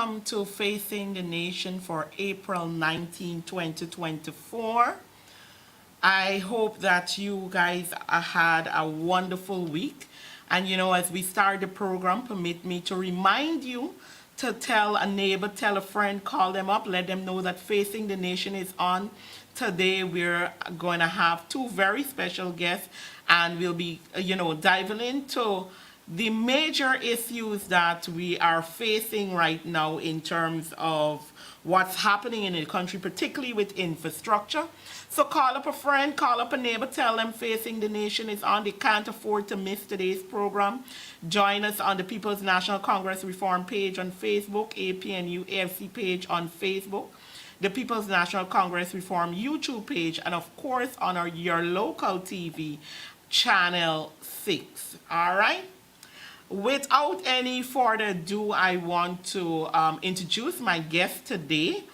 Welcome to Facing the Nation for April 19, 2024. I hope that you guys had a wonderful week. And as we start the program, permit me to remind you to tell a neighbor, tell a friend, call them up, let them know that Facing the Nation is on. Today we're going to have two very special guests, and we'll be, diving into the major issues that we are facing right now in terms of what's happening in the country, particularly with infrastructure. So call up a friend, call up a neighbor, tell them Facing the Nation is on. They can't afford to miss today's program. Join us on the People's National Congress Reform page on Facebook, APNU AFC page on Facebook, the People's National Congress Reform YouTube page, and of course on your local TV, Channel 6. All right? Without any further ado, I want to introduce my guest today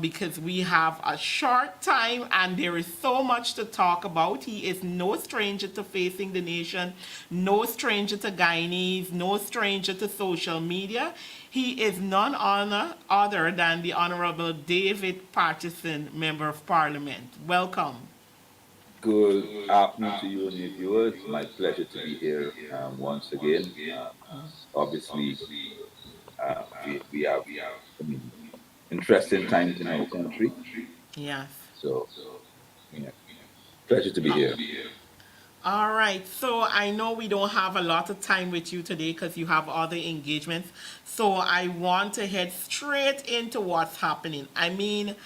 because we have a short time and there is so much to talk about. He is no stranger to Facing the Nation, no stranger to Guyanese, no stranger to social media. He is none other than the Honorable David Patterson, Member of Parliament. Welcome. Good afternoon to you and your viewers. My pleasure to be here once again. Obviously, we have I mean, interesting times in our country. Yes. So, yeah, pleasure to be here. All right. So I know we don't have a lot of time with you today because you have other engagements. So I want to head straight into what's happening. I mean,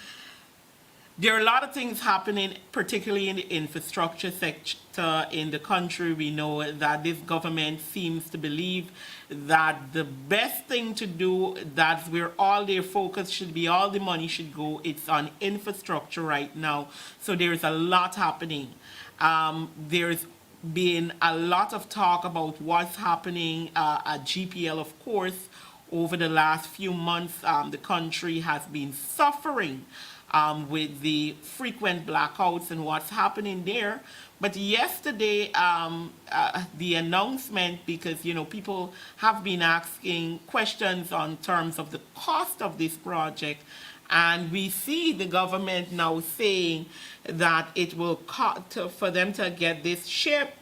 there are a lot of things happening, particularly in the infrastructure sector in the country. We know that this government seems to believe that the best thing to do, that's where all their focus should be, all the money should go, it's on infrastructure right now. So there's a lot happening. There's been a lot of talk about what's happening at GPL, of course. Over the last few months, the country has been suffering with the frequent blackouts and what's happening there. But yesterday, the announcement, because people have been asking questions on terms of the cost of this project, and we see the government now saying that it will cost for them to get this ship.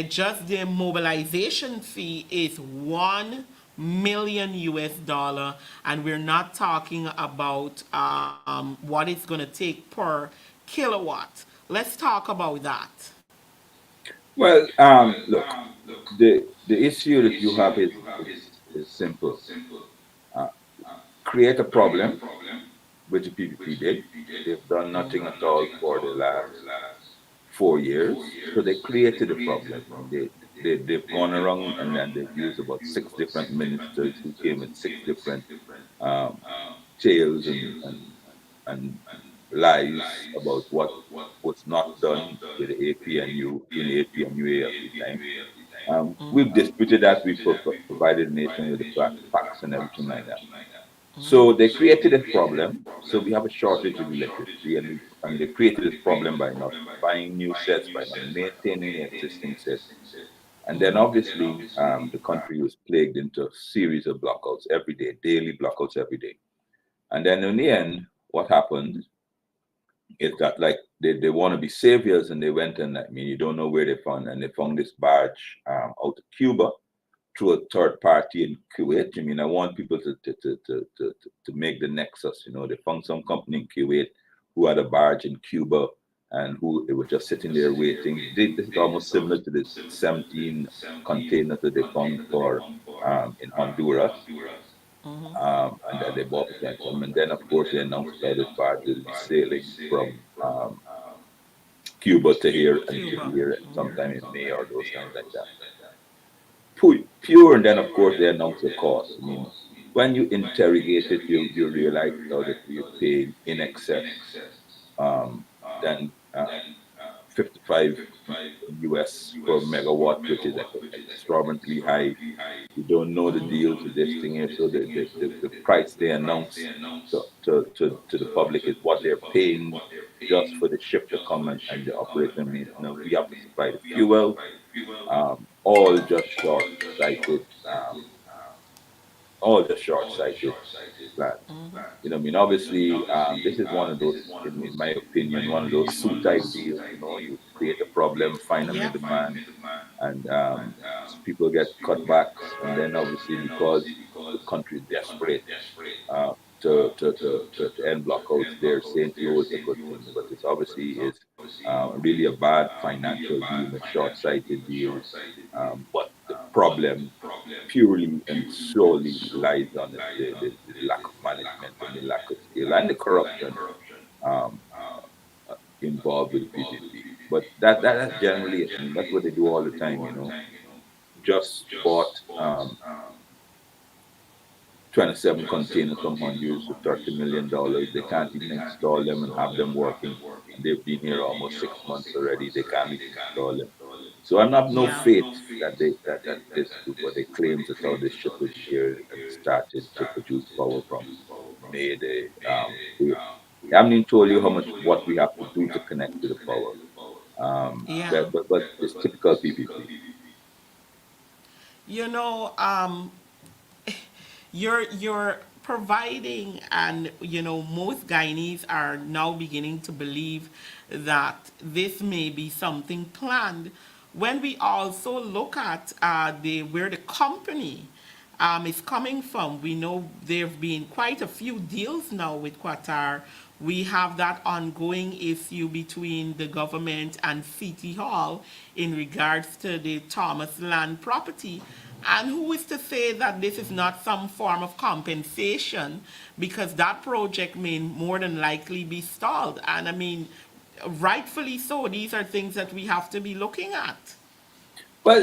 Just the mobilization fee is $1 million US, and we're not talking about what it's going to take per kilowatt. Let's talk about that. Well, look, the issue that you have is simple. Uh, Create a problem, which the PPP did. They've done nothing at all for the last 4 years. So they created a problem. They've gone around and then they've used about six different ministers who came with six different um, tales and lies about what was not done with the APNU in the APNUA at the time. We've disputed that. We provided the nation with the facts and everything like that. So they created a problem. So we have a shortage of electricity, and they created this problem by not buying new sets, by not maintaining the existing sets. And then obviously the country was plagued into a series of blackouts every day, daily blackouts every day. And then in the end, what happened is that like they want to be saviors, and they went and you don't know where they found, and they found this barge out of Cuba through a third party in Kuwait. I want people to make the nexus. They found some company in Kuwait who had a barge in Cuba and who it was just sitting there waiting. This is almost similar to the 17 containers that they found for in Honduras, and that they bought for 27. And then, of course, they announced that this barge will be sailing from Cuba to here and should be Cuba. here sometime in May or those things like that. Pure, and then of course they announce the cost. I mean, when you interrogate it, you realize how that you're paying in excess um, than 55 US per megawatt, which is exorbitantly high. You don't know the deals with this thing here, so the price they announce to the public is what they're paying just for the ship to come and the operation and maintenance. We have to supply the fuel, all just short-sighted, all just short-sighted plans. You know, I mean, obviously, this is one of those, in my opinion, one of those suit-type deals. You know, you create a problem, find a Yeah. middleman, and people get cutbacks, and then obviously because the country is desperate to end blockouts, they're saying flow is a good thing, but it's obviously is really a bad financial deal, a short-sighted deal. But the problem purely and solely lies on the lack of management and the lack of skill and the corruption um, involved with the PPP. But that's generally it. I mean, that's what they do all the time. You know, just bought 27 containers from Honduras for $30 million. They can't even install them and have them working. And they've been here almost 6 months already. They can't even install them. So I'm not no Yeah. faith that that this what they claim that how this ship will be here and started to produce power from May. They haven't even told you how much what we have to do to connect to the power. Yeah. But it's typical PPP. You know, you're providing, and most Guyanese are now beginning to believe that this may be something planned. When we also look at the where the company is coming from, we know there have been quite a few deals now with Qatar. We have that ongoing issue between the government and City Hall in regards to the Thomas land property. And who is to say that this is not some form of compensation, because that project may more than likely be stalled? And I mean, rightfully so, these are things that we have to be looking at,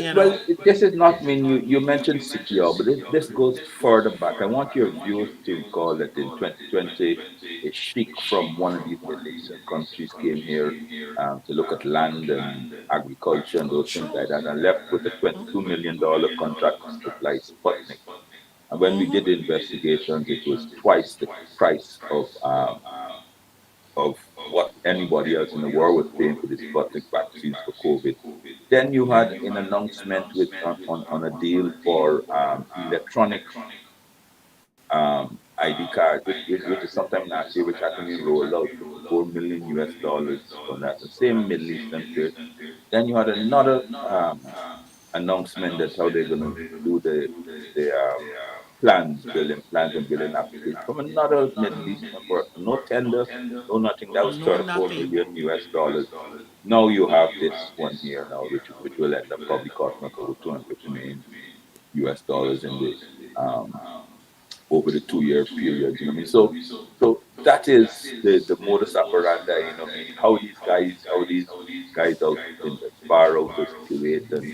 you know. This is not, I mean, you mentioned CTR, but this goes further back. I want your viewers to recall that in 2020, a sheik from one of these Middle Eastern countries came here to look at land and agriculture and those things like that, and left with a $22 million contract to supply Sputnik. And when we did the investigations, it was twice the price of what anybody else in the world was paying for the Sputnik vaccines for COVID. Then you had an announcement with on a deal for electronic ID cards, which is sometime last year, which hasn't been rolled out, 54 million US dollars from that. The same Middle Eastern place. Then you had another announcement that how they're going to do the building plans and building applications from another Middle Eastern person. No tender, no nothing. That was No 34 nothing. million US dollars. Now you have this one here now, which will end up probably costing us over 250 million US dollars in the um, over the 2 year period. You know what I mean? So that is the modus operandi. You know what I mean? How these guys out in the far outer Kuwait and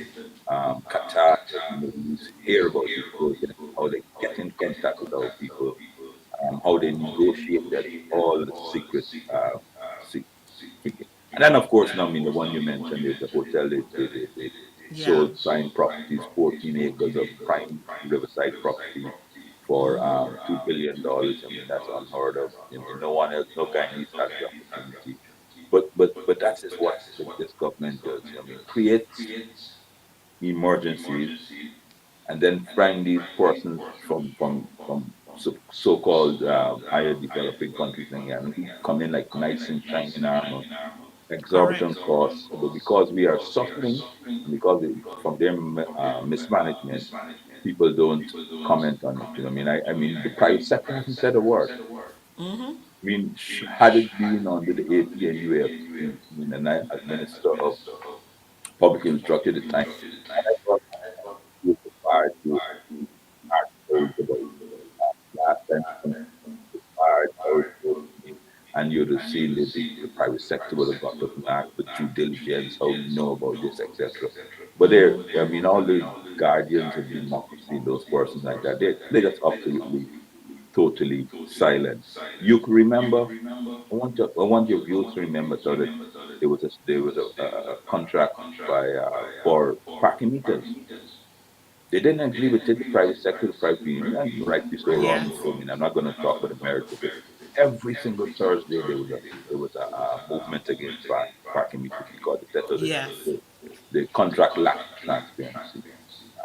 Qatar, the Middle East, hear about these projects, how they get in contact with our people, how they negotiated all the secret, se- secret. And then, of course, now, I mean, the one you mentioned, the hotel, they Yeah. sold prime properties, 14 acres of prime riverside property for $2 billion. I mean, that's unheard of. I mean, no one else, no Guyanese has the opportunity. But that is what this government does. I mean, creates emergencies and then find these persons from so-called higher developing countries and who come in like nice and shining armor, Correct. exorbitant costs, but because we are suffering and because from their mismanagement, people don't comment on it. You know what I mean? I mean, the private sector hasn't said a word. I mean, had it been under the APNUFC, I mean, and I, as Minister of Public Infrastructure at the time, and I thought he was required to articles about last time something was fired, how it was, I mean, and you'd have seen the private sector would have got up and asked for due diligence, how we know about this, etc. But there, I mean, all the guardians of democracy, those persons like that, they're just absolutely, totally silent. You can remember, I want your viewers to remember so that there was a contract by for parking meters. They didn't agree with it, the private sector, the private union, and rightly so, wrongly so. I mean, I'm not going to talk about the merits of it. Every single Thursday, there was a movement against parking meters because they said so the contract lacked transparency.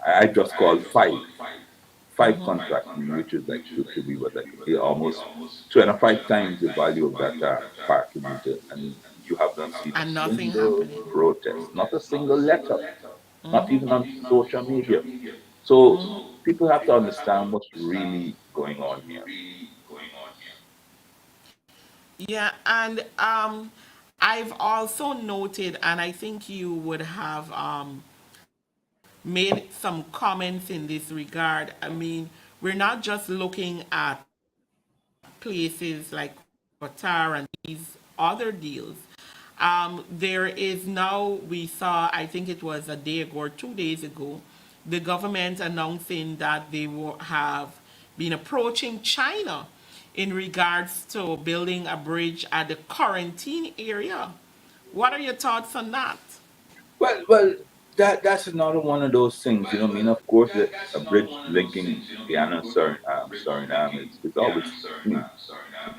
I just called five contracts, I mean, which is like should be what like almost 25 times the value of that parking meter, and you have not seen a And nothing single happening. protest, not a single letter, not even on social media. So people have to understand what's really going on here. Yeah, and I've also noted, and I think you would have made some comments in this regard. I mean, we're not just looking at places like Qatar and these other deals. There is now, we saw, I think it was a day ago or 2 days ago, the government announcing that they will have been approaching China in regards to building a bridge at the quarantine area. What are your thoughts on that? Well, that's another one of those things, you know. I mean, of course, a bridge linking Guyana and Suriname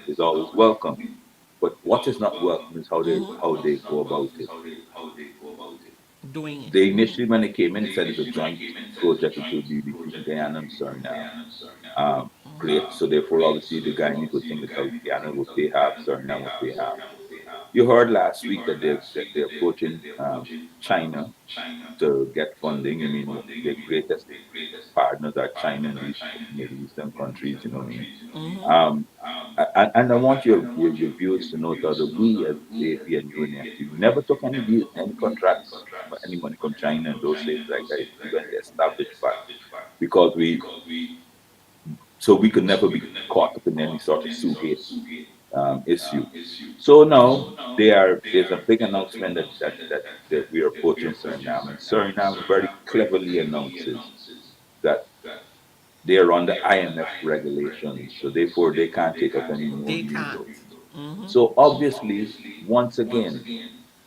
is always welcome. But what is not welcome is how they go about it. Doing it. They initially, when they came in, they said it's a joint project. It will be between Guyana and Suriname. Great. So therefore, obviously, the Guyanese would think that Guyana would pay half, Suriname would pay half. You heard last week that they're approaching China to get funding. I mean, their greatest partners are China and these Middle Eastern countries. You know what I mean? Um, and I want your viewers to note that we as AP and UNFC never took any contracts, any money from China and those things like that. It's even the established fact because we could never be caught up in any sort of Sugate issue. So now there's a big announcement that we are approaching Suriname, and Suriname very cleverly announces that they are under IMF regulations, so therefore they can't take up any more They new can't. loans. So obviously, once again,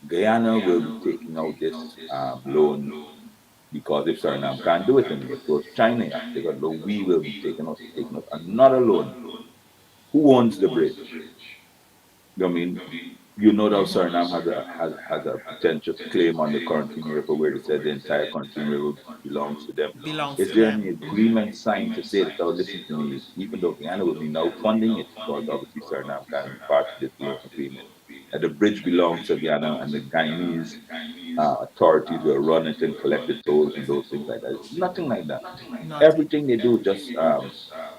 Guyana will be taking out this loan because if Suriname can't do it, and they approach China, you have to take out a loan. We will be taking out another loan. Who owns the bridge? I mean, you know that Suriname has a potential claim on the Corentyne River where they said the entire Corentyne River belongs to them. Belongs Is to there them. any agreement signed to say that, oh, listen to me, even though Guyana will be now funding it, because obviously Suriname can't be part of this loan agreement, that the bridge belongs to Guyana and the Guyanese authorities will run it and collect the tolls and those things like that? It's nothing like that. Nothing. Everything they do just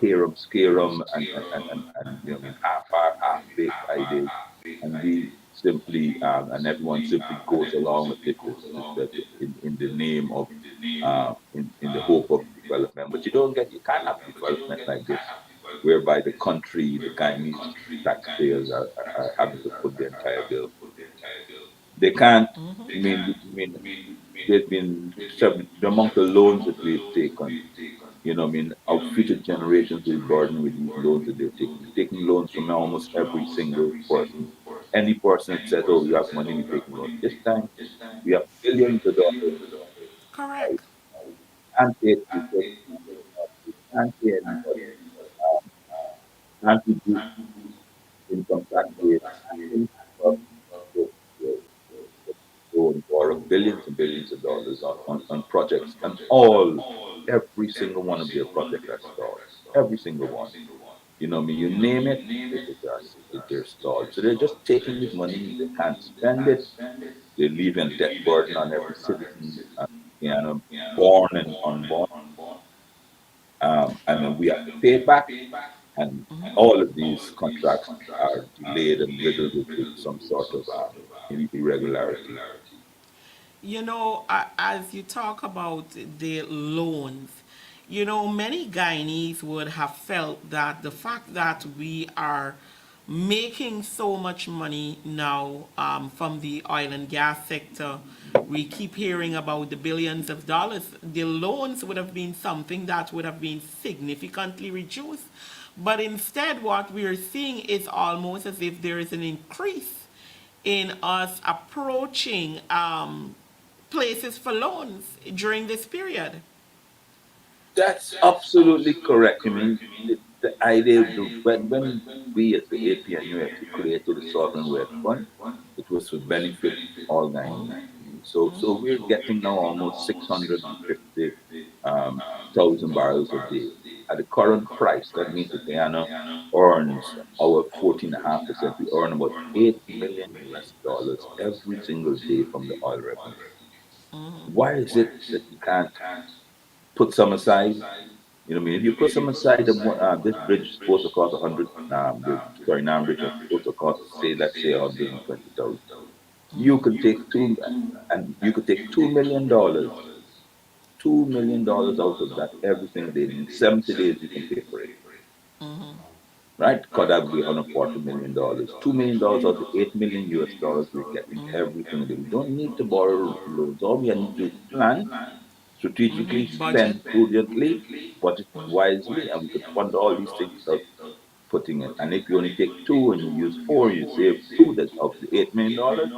hear them, scare them, and you know, I mean, half baked ideas, and we simply and everyone simply goes along with it in the name of in the hope of development. But you can't have development like this, whereby the country, the Guyanese taxpayers are having to put the entire bill. They can't. I mean, there's been the amount of loans that we've taken. You know, I mean, our future generations will be burdened with these loans that they're taking. They're taking loans from almost every single person. Any person that says, "Oh, you have money, we're taking loans." This time, we have billions of dollars. Correct. Can't pay people, can't pay anybody, can't reduce income tax rates, can't go and borrow billions and billions of dollars on projects, and every single one of their projects are stalled. Every single one. You know, I mean, you name it, they're stalled. So they're just taking this money, they can't spend it, they're leaving a debt burden on every citizen, you know, born and unborn, and then we have to pay it back. And all of these contracts are delayed and riddled with some sort of irregularity. As you talk about the loans, many Guyanese would have felt that the fact that we are making so much money now from the oil and gas sector, we keep hearing about the billions of dollars. The loans would have been something that would have been significantly reduced. But instead, what we're seeing is almost as if there is an increase in us approaching places for loans during this period. That's absolutely correct. I mean, the idea, when we as the APNUFC created the Sovereign Wealth Fund, it was to benefit all Guyanese. I mean, so we're getting now almost 650 um, thousand barrels a day. At the current price, that means that Guyana earns our 14.5%. We earn about 8 million US dollars every single day from the oil revenue. Why is it that you can't put some aside? You know what I mean? If you put some aside, this bridge is supposed to cost 100, the Suriname bridge is supposed to cost, say, let's say 120,000. You could take two, and you could take $2 million out of that every single day. In 70 days, you can pay for it, right? Because that would be $140 million. $2 million out of 8 million US dollars we're getting every single day. We don't need to borrow loans. All we need to do is plan strategically, Budget. spend prudently, budget wisely, and we could fund all these things without putting it. And if you only take two and you use four, you save two that of the $8 million,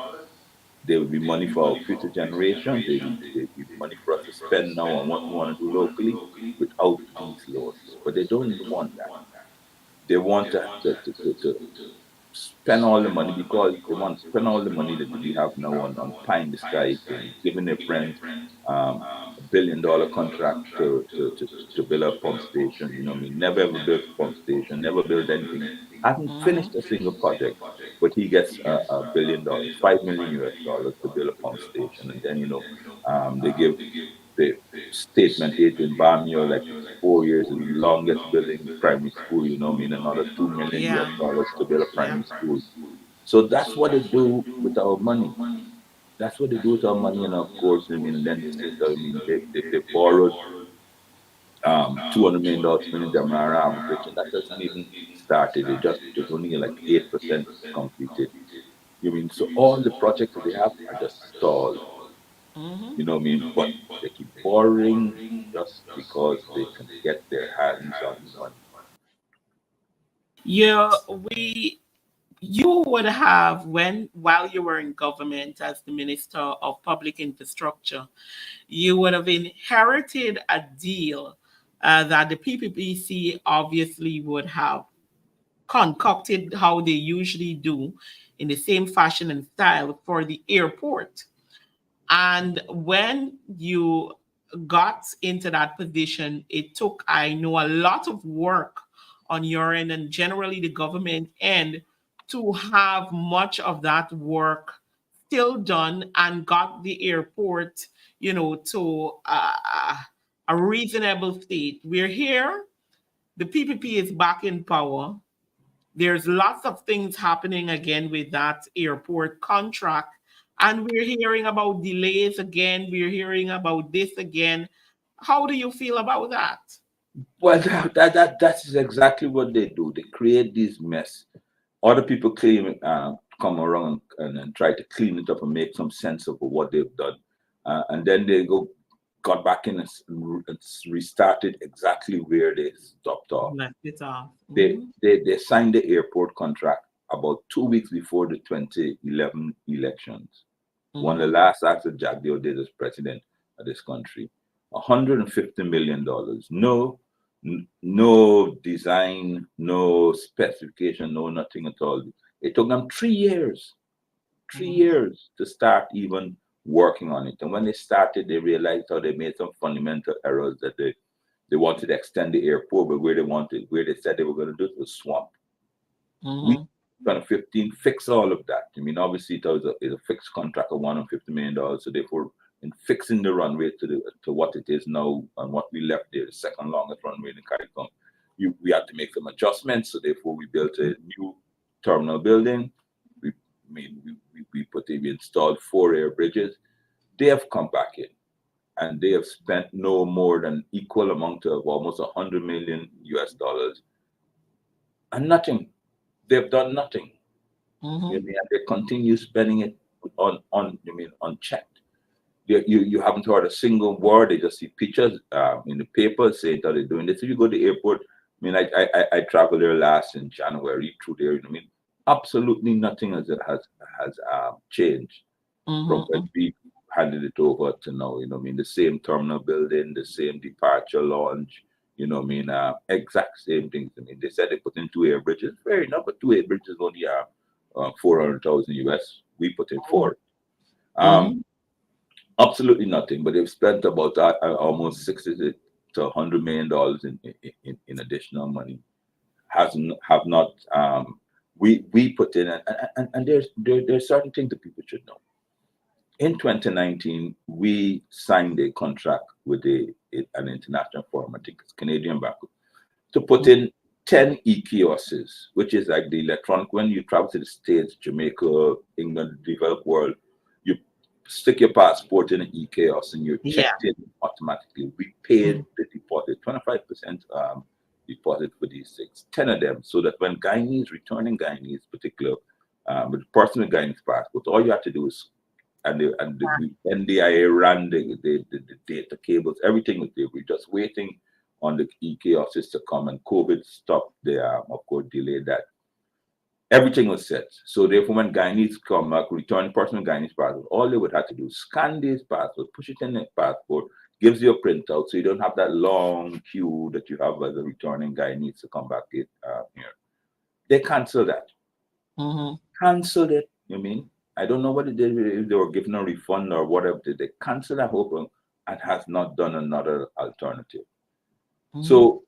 there will be money for our future generations. There will be money for us to spend now on what we want to do locally without these loans. But they don't want that. They want to spend all the money because they want to spend all the money that we have now on pie in the sky things, giving their friends $1 billion contract to build a pump station. You know what I mean? Never ever built a pump station, never built anything, hasn't finished a single project, but he gets $1 billion, 5 million US dollars to build a pump station. And then, they give the statement it in Bamio, like 4 years, the longest building primary school, you know what I mean? Another 2 million US Yeah. dollars to build a Yeah. primary school. So that's what they do with our money. That's what they do with our money. And of course, I mean, then they say, I mean, they borrowed $200 million spending them around bridge, and that doesn't even started. It's only like 8% completed. You mean so all the projects that they have are just stalled. You know what I mean? But they keep borrowing just because they can get their hands on the money. Yeah, you would have when while you were in government as the Minister of Public Infrastructure, you would have inherited a deal that the PPPC obviously would have concocted how they usually do in the same fashion and style for the airport. And when you got into that position, it took, I know, a lot of work on your end and generally the government end to have much of that work still done and got the airport, to a reasonable state. We're here, the PPP is back in power. There's lots of things happening again with that airport contract. And we're hearing about delays again. We're hearing about this again. How do you feel about that? Well, that is exactly what they do. They create this mess. Other people come around and try to clean it up and make some sense of what they've done, and then they got back in and restarted exactly where they stopped off. Left it off. They signed the airport contract about 2 weeks before the 2011 elections. One of the last acts that Jack Dale did as president of this country. $150 million. No design, no specification, no nothing at all. It took them 3 years, 3 years to start even working on it. And when they started, they realized how they made some fundamental errors that they wanted to extend the airport, but where they said they were going to do it was swamp. We 2015 fix all of that. I mean, obviously it was a fixed contract of $150 million. So therefore, in fixing the runway to what it is now and what we left there, the second longest runway in CARICOM, we had to make some adjustments. So therefore, we built a new terminal building. We, I mean, we installed 4 air bridges. They have come back in, and they have spent no more than equal amount of almost 100 million US dollars, and nothing. They've done nothing. Mm-hmm. You mean, and they continue spending it on you mean unchecked. You haven't heard a single word. They just see pictures in the paper saying that they're doing this. If you go to the airport, I mean, I traveled there last in January through there. You know, what I mean, absolutely nothing has changed from when Mm-hmm. we handed it over to now. You know, what I mean, the same terminal building, the same departure lounge. You know, what I mean, exact same things. I mean, they said they put in 2 air bridges. Fair enough, but 2 air bridges only are 400,000 US. We put in 4. Um, Mm-hmm. Absolutely nothing, but they've spent about almost 60 to $100 million in additional money. Hasn't have not we put in, and there's certain things that people should know. In 2019, we signed a contract with an international firm, I think it's Canadian Bank, to put in 10 e-kiosks, which is like the electronic. When you travel to the States, Jamaica, England, the developed world, you stick your passport in an e-kiosk and you're Yeah. checked in automatically. We Mm-hmm. paid the deposit, 25% deposit for these things, 10 of them, so that when Guyanese, returning Guyanese, particular, with the person with Guyanese passport, all you have to do is, the NDIA ran the data cables, everything was there. We're just waiting on the kiosks to come, and COVID stopped the, of course, delayed that. Everything was set. So therefore, when Guyanese come back, return person Guyanese passport, all they would have to do is scan this passport, push it in the passport, gives you a printout, so you don't have that long queue that you have as a returning Guyanese to come back here. They cancel that. Mm-hmm. Cancelled it. You mean? I don't know what it did, if they were given a refund or whatever. They cancelled that whole program and has not done another alternative. Mm-hmm. So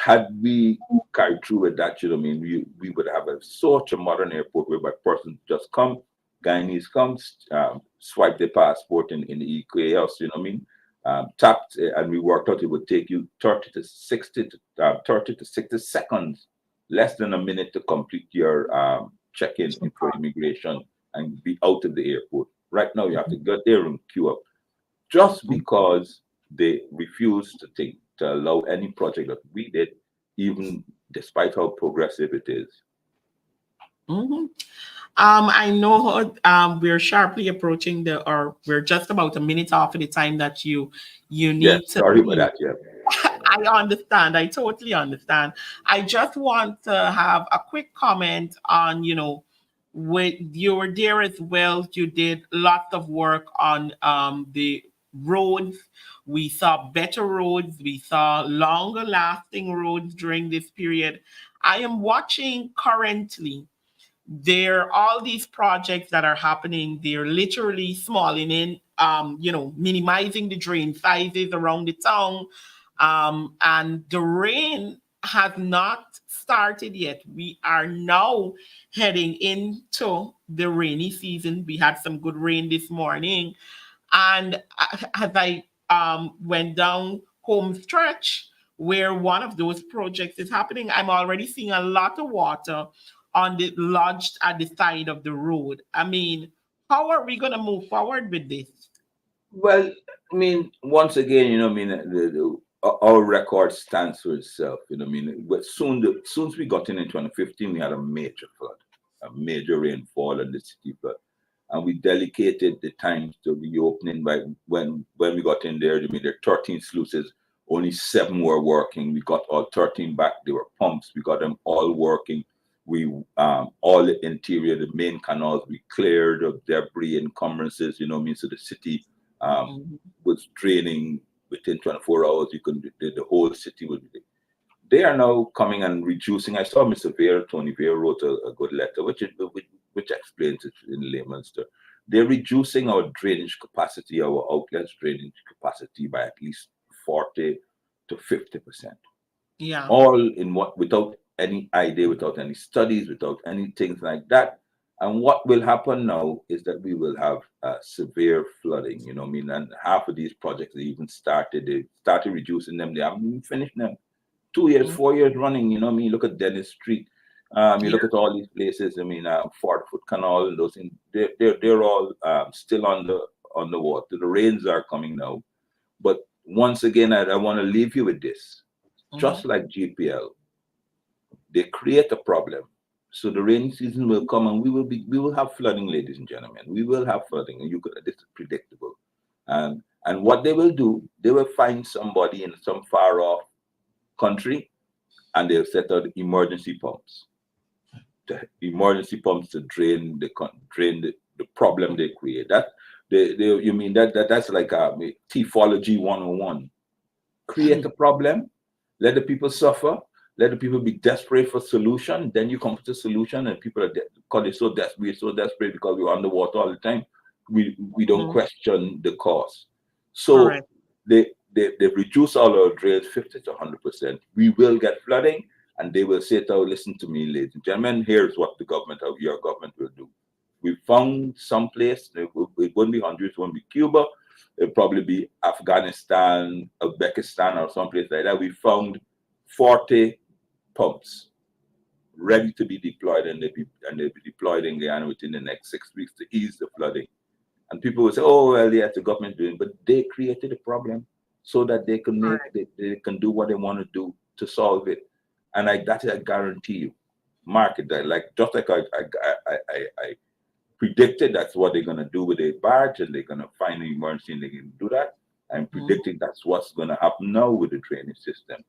had we carried through with that, you know, what I mean, we would have such a modern airport whereby person just come, Guyanese comes, swipe their passport in the EQAS, you know what I mean, tapped, and we worked out it would take you 30 to 60 seconds, less than a minute to complete your check-in for immigration and be out of the airport. Right now, you have to get there and queue up just because they refuse to think to allow any project that we did, even despite how progressive it is. Mm-hmm. I know we're sharply approaching or we're just about a minute off of the time that you Yes, need to sorry about leave. that. Yeah. I understand. I totally understand. I just want to have a quick comment on, with you were there as well. You did lots of work on the roads. We saw better roads. We saw longer lasting roads during this period. I am watching currently there all these projects that are happening. They're literally smalling in, minimizing the drain sizes around the town, and the rain has not started yet. We are now heading into the rainy season. We had some good rain this morning, and as I went down home stretch where one of those projects is happening, I'm already seeing a lot of water on the lodged at the side of the road. I mean, how are we going to move forward with this? Well, I mean, once again, you know, I mean, our record stands for itself. You know, I mean, but soon as we got in 2015, we had a major flood, a major rainfall, and the city flood, and we dedicated the time to reopening. By when we got in there, I mean, there are 13 sluices, only 7 were working. We got all 13 back. They were pumps. We got them all working. We all the interior, the main canals, we cleared of debris encumbrances. You know, what I mean, so the city um, Mhm. was draining within 24 hours. You could the whole city would be. They are now coming and reducing. I saw Mr. Vera, Tony Vera wrote a good letter, which explains it in layman's terms. They're reducing our drainage capacity, our outlets drainage capacity by at least 40 to 50%. Yeah. All in what without any idea, without any studies, without any things like that. And what will happen now is that we will have severe flooding. You know, what I mean, and half of these projects they even started. They started reducing them. They haven't even finished them. 2 years, Mm. 4 years running. You know, I mean, look at Dennis Street. You Yeah. look at all these places. I mean, Fort Foot Canal and those things. They're all still on the water. The rains are coming now. But once again, I want to leave you with this. Mhm. Just like GPL, they create a problem. So the rainy season will come, and we will have flooding, ladies and gentlemen. We will have flooding, and you could this is predictable. And what they will do, they will find somebody in some far off country, and they'll set out emergency pumps to drain the problem they create. That you mean that's like T-fology 101. Create a problem, let the people suffer, let the people be desperate for solution. Then you come to the solution, and people are because they're so desperate because we're underwater all the time. We don't Mhm. question the cause. So Correct. they reduce all our drains 50 to 100%. We will get flooding, and they will say, "Oh, listen to me, ladies and gentlemen. Here's what the government of your government will do. We found some place. It won't be hundreds. It won't be Cuba. It'll probably be Afghanistan, Uzbekistan, or someplace like that. We found 40 pumps ready to be deployed, and they'll be deployed in Guyana within the next 6 weeks to ease the flooding." And people will say, "Oh, well, yes, the government doing," but they created a problem so that Correct. they can do what they want to do to solve it. And I guarantee you, mark it that like just like I predicted that's what they're gonna do with a barge, and they're gonna find an emergency and they can do that. I'm Mhm. predicting that's what's gonna happen now with the drainage system.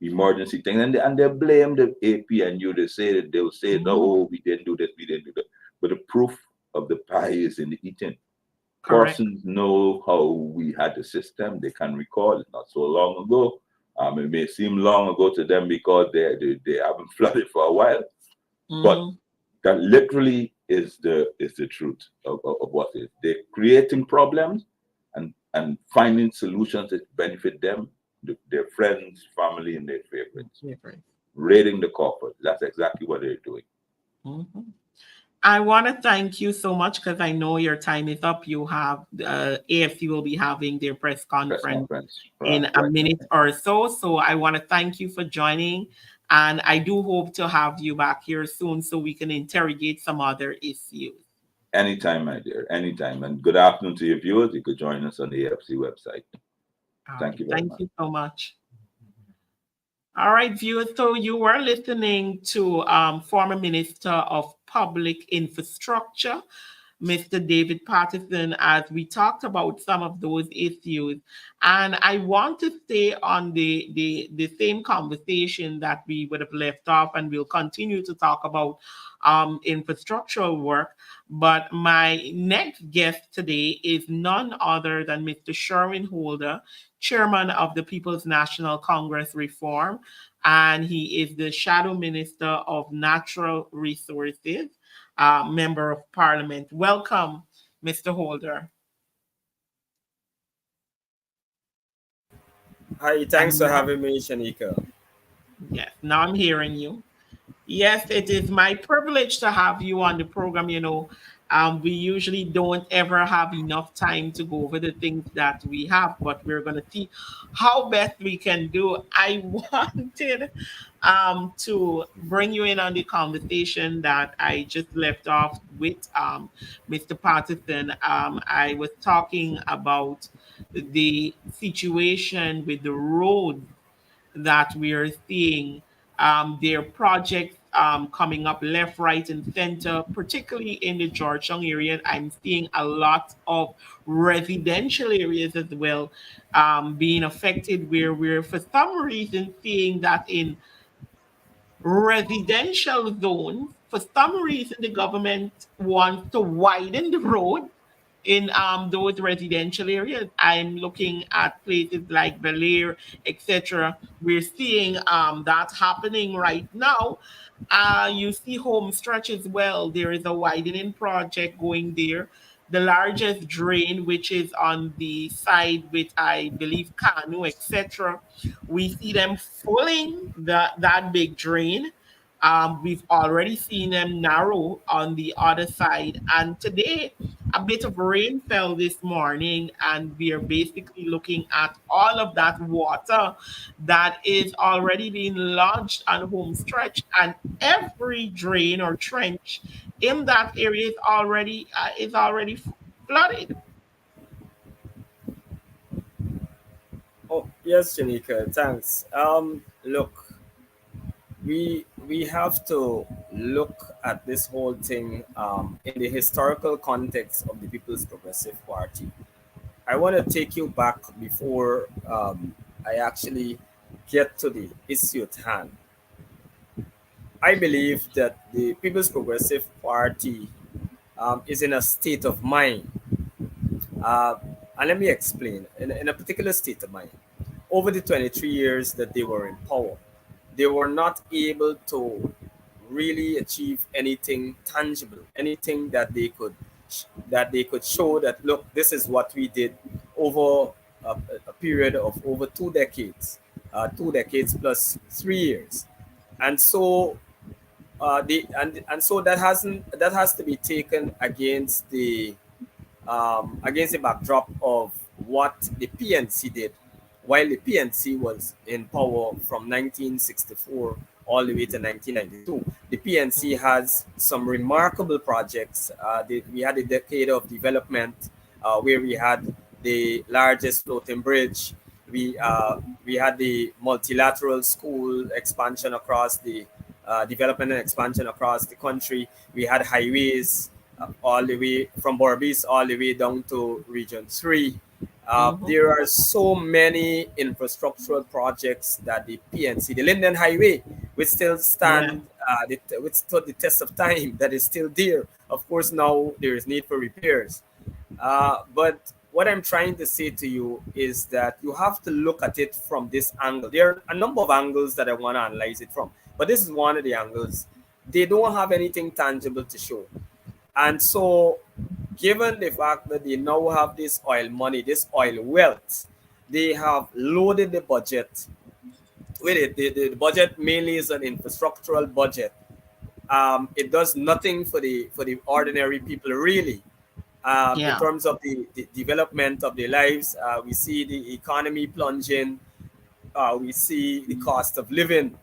Emergency thing, and they blame the APNU. They say that they'll say, Mhm. "Oh, we didn't do this, we didn't do that," but the proof of the pie is in the eating. Correct. Persons know how we had the system. They can recall it not so long ago. It may seem long ago to them because they haven't flooded for a while, but Mhm. that literally is the truth of what is. They're creating problems and finding solutions that benefit them, their friends, family, and their favorites. Different. Raiding the corporate. That's exactly what they're doing. Mhm. I want to thank you so much because I know your time is up. You have AFC will be having their press Press conference conference. in Right, a right. minute or so. So I want to thank you for joining. And I do hope to have you back here soon so we can interrogate some other issues. Anytime, my dear. Anytime. And good afternoon to your viewers. You could join us on the AFC website. All Thank right. you very Thank much. you so much. All right, viewers. So you were listening to former Minister of Public Infrastructure, Mr. David Patterson, as we talked about some of those issues. And I want to stay on the same conversation that we would have left off, and we'll continue to talk about infrastructural work. But my next guest today is none other than Mr. Sherwin Holder, chairman of the People's National Congress Reform, and he is the Shadow Minister of Natural Resources, Member of Parliament. Welcome, Mr. Holder. Hi, thanks And for now, having me, Shanika. yes, now I'm hearing you. Yes, it is my privilege to have you on the program. We usually don't ever have enough time to go over the things that we have, but we're going to see how best we can do. I wanted to bring you in on the conversation that I just left off with Mr. Patterson. I was talking about the situation with the roads that we are seeing. There are projects coming up left, right, and center, particularly in the Georgetown area. I'm seeing a lot of residential areas as well being affected, where we're for some reason seeing that in residential zones, for some reason, the government wants to widen the road in those residential areas. I'm looking at places like Bel Air, etc. We're seeing that happening right now. You see home stretch as well. There is a widening project going there. The largest drain, which is on the side with, I believe, Kanu, etc. We see them filling that big drain. We've already seen them narrow on the other side. And today, a bit of rain fell this morning, and we are basically looking at all of that water that is already being launched on home stretch, and every drain or trench in that area is already flooded. Oh, yes, Janika, thanks. Look, we have to look at this whole thing in the historical context of the People's Progressive Party. I want to take you back before I actually get to the issue at hand. I believe that the People's Progressive Party is in a state of mind. Uh, and let me explain. In a particular state of mind, over the 23 years that they were in power, they were not able to really achieve anything tangible, anything that they could show that, look, this is what we did over a period of over 2 decades, 2 decades plus 3 years. And so and so that has to be taken against the backdrop of what the PNC did while the PNC was in power from 1964 all the way to 1992. The PNC has some remarkable projects. We had a decade of development where we had the largest floating bridge. We had the multilateral school expansion across the development and expansion across the country. We had highways all the way from Borbis all the way down to Region 3. Mhm. There are so many infrastructural projects that the PNC, the Linden Highway, which still Yeah, stand, which stood the test of time, that is still there. Of course, now there is need for repairs. But what I'm trying to say to you is that you have to look at it from this angle. There are a number of angles that I want to analyze it from, but this is one of the angles. They don't have anything tangible to show. And so, given the fact that they now have this oil money, this oil wealth, they have loaded the budget with it. The budget mainly is an infrastructural budget. It does nothing for the ordinary people, really. In yeah, terms of the development of their lives, we see the economy plunging. We see the cost of living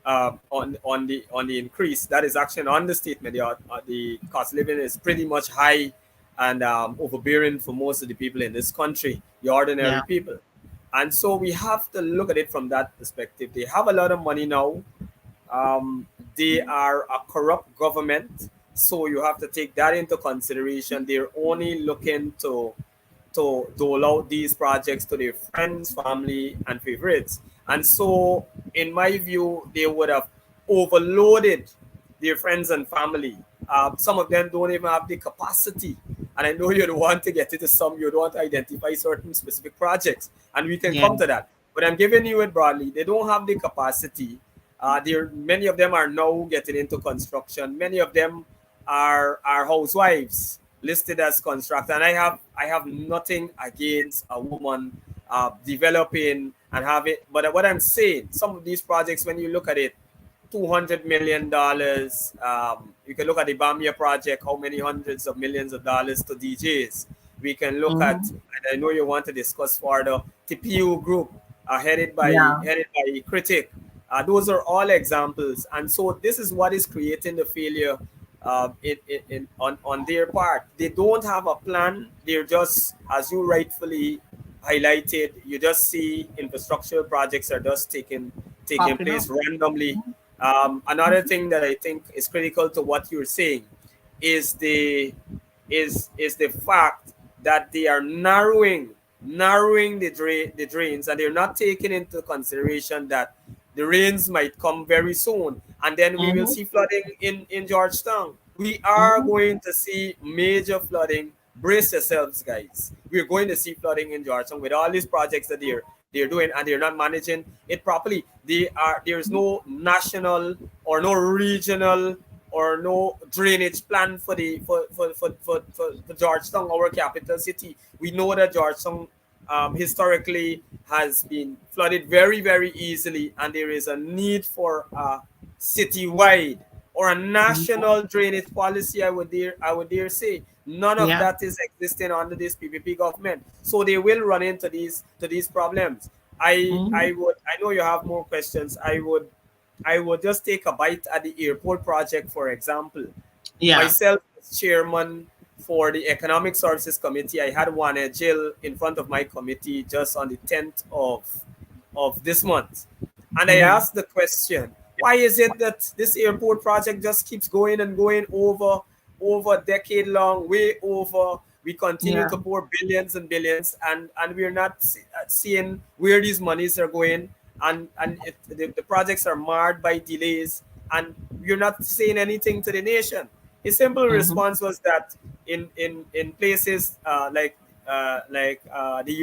on the increase. That is actually an understatement. The cost of living is pretty much high and overbearing for most of the people in this country, the ordinary yeah. people. And so we have to look at it from that perspective. They have a lot of money now. um, they are a corrupt government, so you have to take that into consideration. They're only looking to dole out these projects to their friends, family, and favorites. And so, in my view, they would have overloaded their friends and family. Some of them don't even have the capacity. And I know you'd want to get into some, you'd want to identify certain specific projects, and we can Yeah, come to that. But I'm giving you it broadly. They don't have the capacity. Many of them are now getting into construction. Many of them are housewives listed as constructor. And I have nothing against a woman developing and having. But what I'm saying, some of these projects, when you look at it, $200 million. You can look at the Bamia project, how many hundreds of millions of dollars to DJs. We can look at, mhm, and I know you want to discuss further, TPU Group, yeah, headed by Critic. Those are all examples, and so this is what is creating the failure on their part. They don't have a plan. They're just, as you rightfully highlighted, you just see infrastructure projects are just taking popping up. place randomly. Another thing that I think is critical to what you're saying is is the fact that they are narrowing the drains, and they're not taking into consideration that the rains might come very soon, and then we will Mhm, see flooding in Georgetown. We are mhm, going to see major flooding. Brace yourselves, guys. We're going to see flooding in Georgetown with all these projects that they're doing, and they're not managing it properly. There's no national or no regional or no drainage plan for the for Georgetown, our capital city. We know that Georgetown historically has been flooded very, very easily, and there is a need for a citywide or a mhm, national drainage policy. I would dare say, None of Yeah. that is existing under this PPP government. So they will run into these problems. Mm-hmm. I know you have more questions. I would just take a bite at the airport project, for example. Yeah. Myself as chairman for the Economic Services Committee, I had one Jill in front of my committee just on the 10th of this month. And I Mm-hmm. asked the question, why is it that this airport project just keeps going and going over a decade long, way over? We continue Yeah. to pour billions and billions, and we're not seeing where these monies are going, the projects are marred by delays, and you're not saying anything to the nation. His simple Mm-hmm. response was that in places the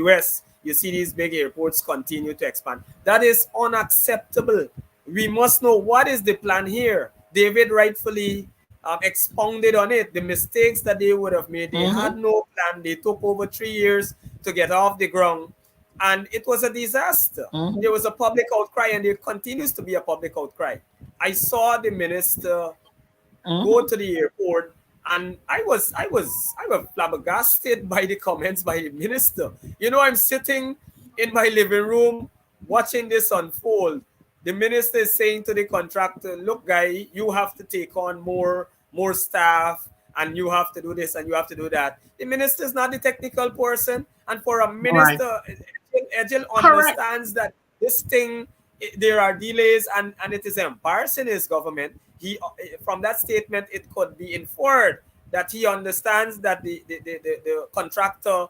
US, you see these big airports continue to expand. That is unacceptable. We must know what is the plan here. David rightfully expounded on it. The mistakes that they would have made. They Mm-hmm. had no plan. They took over 3 years to get off the ground, and it was a disaster. Mm-hmm. There was a public outcry, and there continues to be a public outcry. I saw the minister go Mm-hmm. to the airport, and I was flabbergasted by the comments by the minister. You know, I'm sitting in my living room watching this unfold. The minister is saying to the contractor, look guy, you have to take on more staff, and you have to do this and you have to do that. The minister is not the technical person, and for a Right. minister, Ejil Correct. understands that this thing, there are delays, and it is embarrassing his government. He from that statement, it could be inferred that he understands that the contractor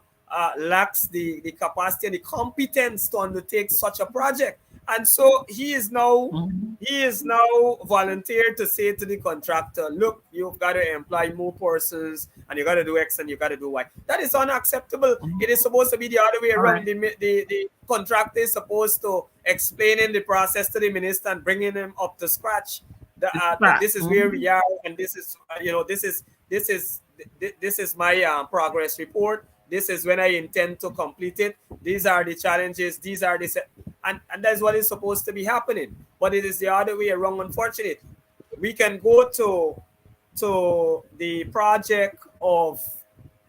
lacks the capacity and the competence to undertake such a project, and so Mm-hmm. he is now volunteered to say to the contractor, look, you've got to employ more persons, and you got to do X and you got to do Y. That is unacceptable. Mm-hmm. It is supposed to be the other way around. Correct. The contractor is supposed to explaining the process to the minister and bringing him up to scratch. That Right. this is where Mm-hmm. we are, and this is this is my progress report. This is when I intend to complete it. These are the challenges. These are the and that's what is supposed to be happening. But it is the other way around. Unfortunate. We can go to the project of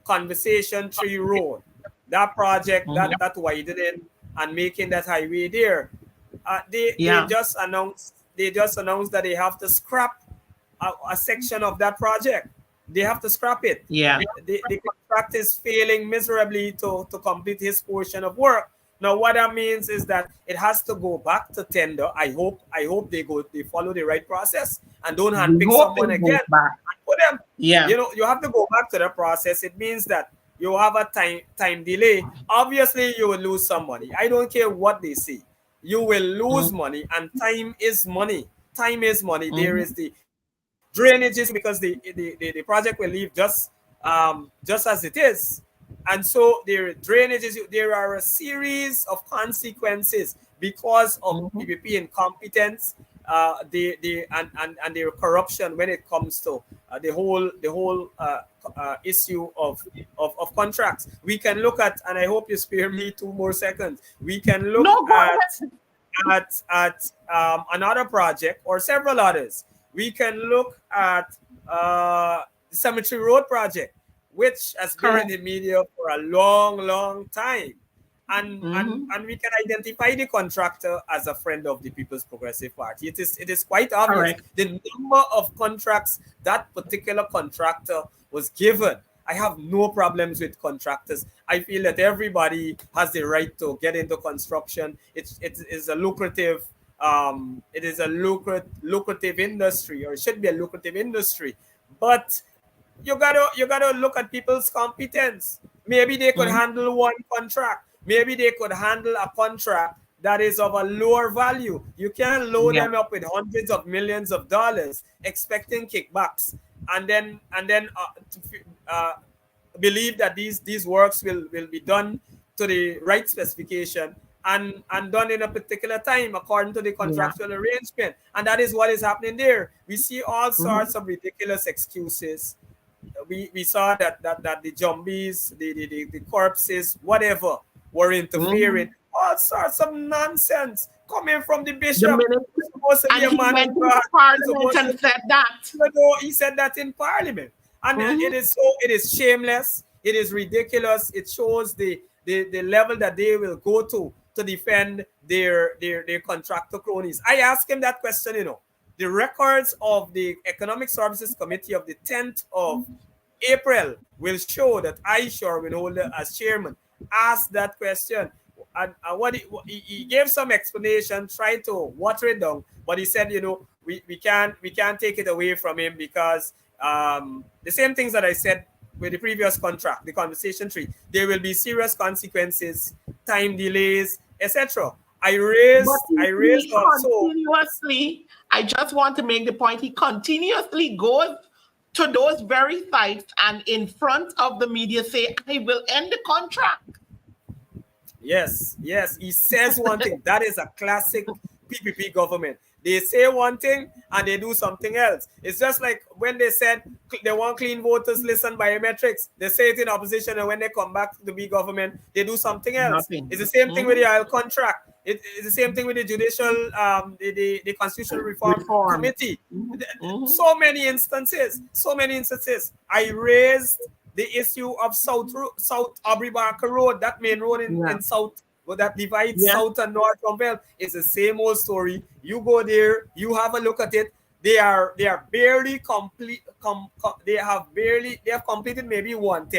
Conversation Tree Road. That project Mm-hmm. that widening and making that highway there. Yeah. They just announced that they have to scrap a section of that project. They have to scrap it. Yeah. The contract is failing miserably to complete his portion of work. Now, what that means is that it has to go back to tender. I hope they follow the right process and don't We handpick hope someone it goes again. back. And for them, Yeah. you know, you have to go back to the process. It means that you have a time delay. Obviously, you will lose some money. I don't care what they say. You will lose Mm-hmm. money, and time is money. Time is money. There Mm-hmm. is the drainages because the project will leave just as it is, and so there drainages, there are a series of consequences because of Mm-hmm. PPP incompetence, and their corruption when it comes to the whole issue of contracts. We can look at, and I hope you spare me 2 more seconds. We can look No, go ahead. at another project or several others. We can look at the Cemetery Road project, which has been in Correct. the media for a long time. Mm-hmm. And we can identify the contractor as a friend of the People's Progressive Party. It is quite obvious. Correct. The number of contracts that particular contractor was given. I have no problems with contractors. I feel that everybody has the right to get into construction. It is a lucrative lucrative industry, or it should be a lucrative industry. But you gotta look at people's competence. Maybe they could Mm-hmm. handle one contract. Maybe they could handle a contract that is of a lower value. You can't load Yeah. them up with hundreds of millions of dollars expecting kickbacks, and then believe that these works will be done to the right specification and done in a particular time according to the Yeah. contractual arrangement. And that is what is happening there. We see all Mm-hmm. sorts of ridiculous excuses. We saw that the zombies, the corpses, whatever, were Mm-hmm. interfering. All sorts of nonsense coming from the The bishop, minute, who's supposed to be and a he man went of into God. He's Parliament supposed and to, said that. you know, he said that in Parliament. And Mm-hmm. it is shameless, it is ridiculous. It shows the level that they will go to defend their contractor cronies. I asked him that question, the records of the Economic Services Committee of the 10th of April will show that I, Shurwayne Holder, as chairman, asked that question. And he gave some explanation, tried to water it down, but he said, we can't take it away from him because the same things that I said with the previous contract, the conversation tree, there will be serious consequences, time delays, etc. I But raised he, I raised also. continuously, I just want to make the point, he continuously goes to those very sites and in front of the media say, I will end the contract. Yes, yes. He says one thing. That is a classic PPP government. They say one thing and they do something else. It's just like when they said they want clean voters list and biometrics. They say it in opposition, and when they come back to be government, they do something else. Nothing. It's the same thing with Mm-hmm. the oil contract. It's the same thing with the judicial, the constitutional reform Reform. committee. Mm-hmm. Mm-hmm. So many instances. So many instances. I raised the issue of South Aubrey Barker Road, that main road Yeah. in South, that divides Yeah. South and North from Bell. It's the same old story. You go there, you have a look at it. They are barely complete. They have completed maybe one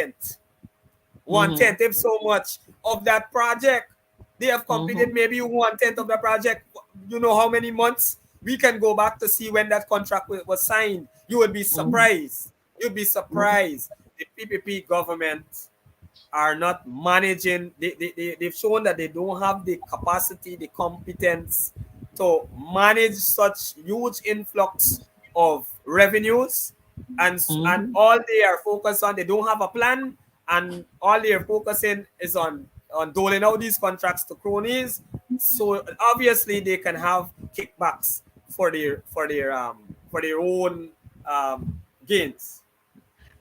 Mm-hmm. tenth, if so much, of that project. They have Mm-hmm. completed maybe one tenth of the project. You know how many months? We can go back to see when that contract was signed. You would be Mm-hmm. surprised. You'd be surprised. The PPP government are not managing. They've shown that they don't have the capacity, the competence to manage such huge influx of revenues, and Mm-hmm. all they are focused on, they don't have a plan, and all they are focusing is on doling out these contracts to cronies, so obviously they can have kickbacks for their own gains.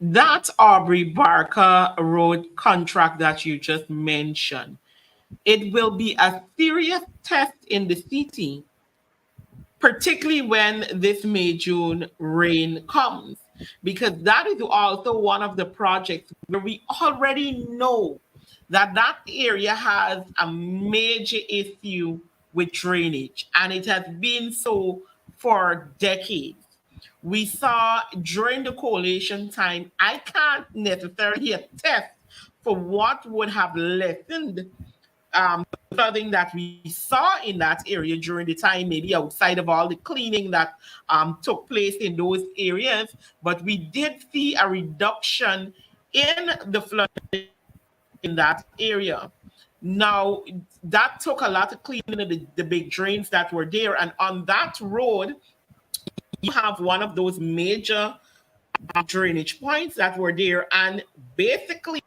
That Aubrey Barker Road contract that you just mentioned, it will be a serious test in the city, particularly when this May June rain comes, because that is also one of the projects where we already know that that area has a major issue with drainage, and it has been so for decades. We saw during the coalition time, I can't necessarily attest for what would have lessened the flooding that we saw in that area during the time, maybe outside of all the cleaning that took place in those areas. But we did see a reduction in the flooding in that area. Now, that took a lot of cleaning of the big drains that were there. And on that road, you have one of those major drainage points that were there. And basically,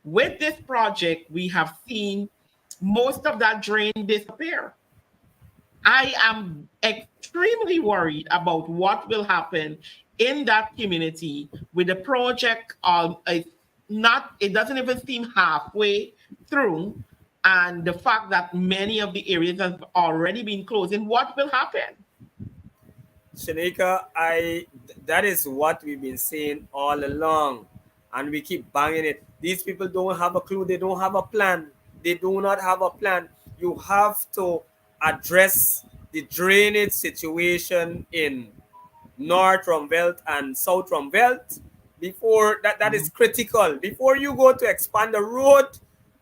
with this project, we have seen most of that drain disappear. I am extremely worried about what will happen in that community with the project. It doesn't even seem halfway through, and the fact that many of the areas have already been closed. And what will happen? Shanika, that is what we've been saying all along, and we keep banging it. These people don't have a clue. They don't have a plan. They do not have a plan. You have to address the drainage situation in North Rumvelt and South Rumvelt. Before that is Mhm, critical. Before you go to expand the road,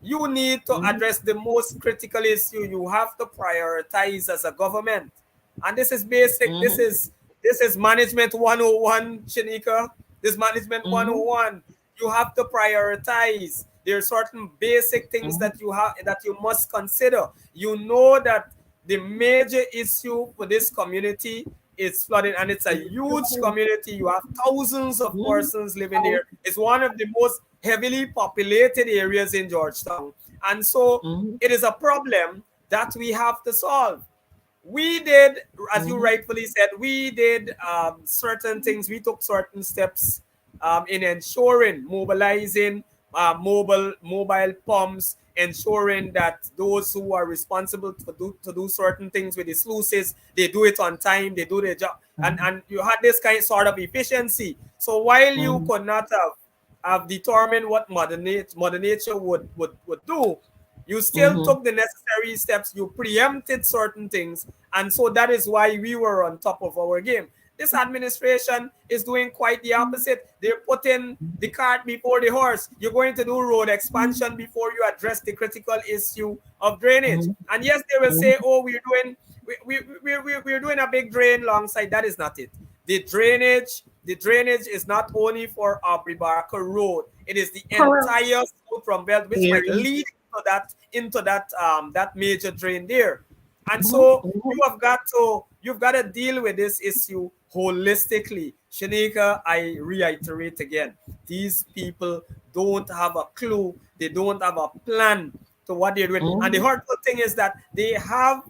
you need to mhm, address the most critical issue. You have to prioritize as a government, and this is basic. this mhm, is this is management 101, Shanika. This management mhm, 101. You have to prioritize. There are certain basic things mhm, that you must consider. You know that the major issue for this community is flooding, and it's a huge community. You have thousands of mhm, persons living there. It's one of the most heavily populated areas in Georgetown, and so mhm, it is a problem that we have to solve. We did, as you mhm, rightfully said, we did certain things. We took certain steps in ensuring mobilizing mobile pumps ensuring that those who are responsible to do certain things with the sluices, they do it on time, they do their job, and you had this kind sort of efficiency. So while you Mhm. could not have determined what Mother Nature would do, you still Mhm. took the necessary steps, you preempted certain things, and so that is why we were on top of our game. This administration is doing quite the opposite. They're putting the cart before the horse. You're going to do road expansion before you address the critical issue of drainage. Mhm. And yes, they will Mhm. say, oh, we're doing a big drain alongside. That is not it. The drainage is not only for Aubrey Barker Road, it is the Correct. entire south from Belt, which might Area. lead into that major drain there. And Mhm. so Mhm. you've got to deal with this issue holistically. Shanika, I reiterate again, these people don't have a clue, they don't have a plan to what they're doing. And the Mhm. hurtful thing is that they have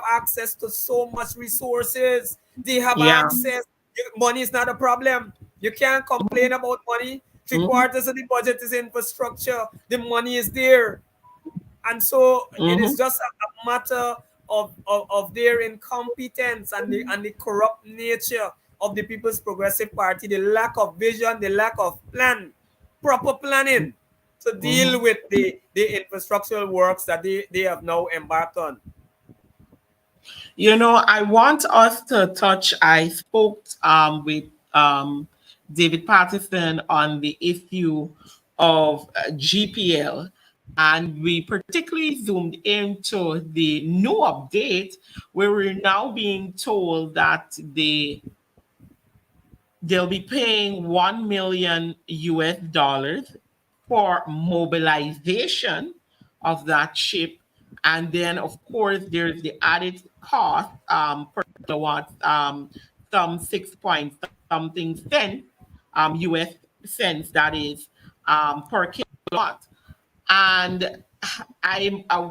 access to so much resources. They have Yeah. access. Money is not a problem. You can't complain about money. Three Mhm. quarters of the budget is infrastructure. The money is there. And so it is Mhm. just a matter of their incompetence and the corrupt nature of the People's Progressive Party, the lack of vision, the lack of plan, proper planning to deal Mhm. with the infrastructural works that they have now embarked on. I want us to touch. I spoke with David Patterson on the issue of GPL, and we particularly zoomed into the new update where we're now being told that they'll be paying 1 million US dollars for mobilization of that ship. And then, of course, there's the added cost per kilowatt, some 6 point something cent, US cents, that is, per kilowatt. And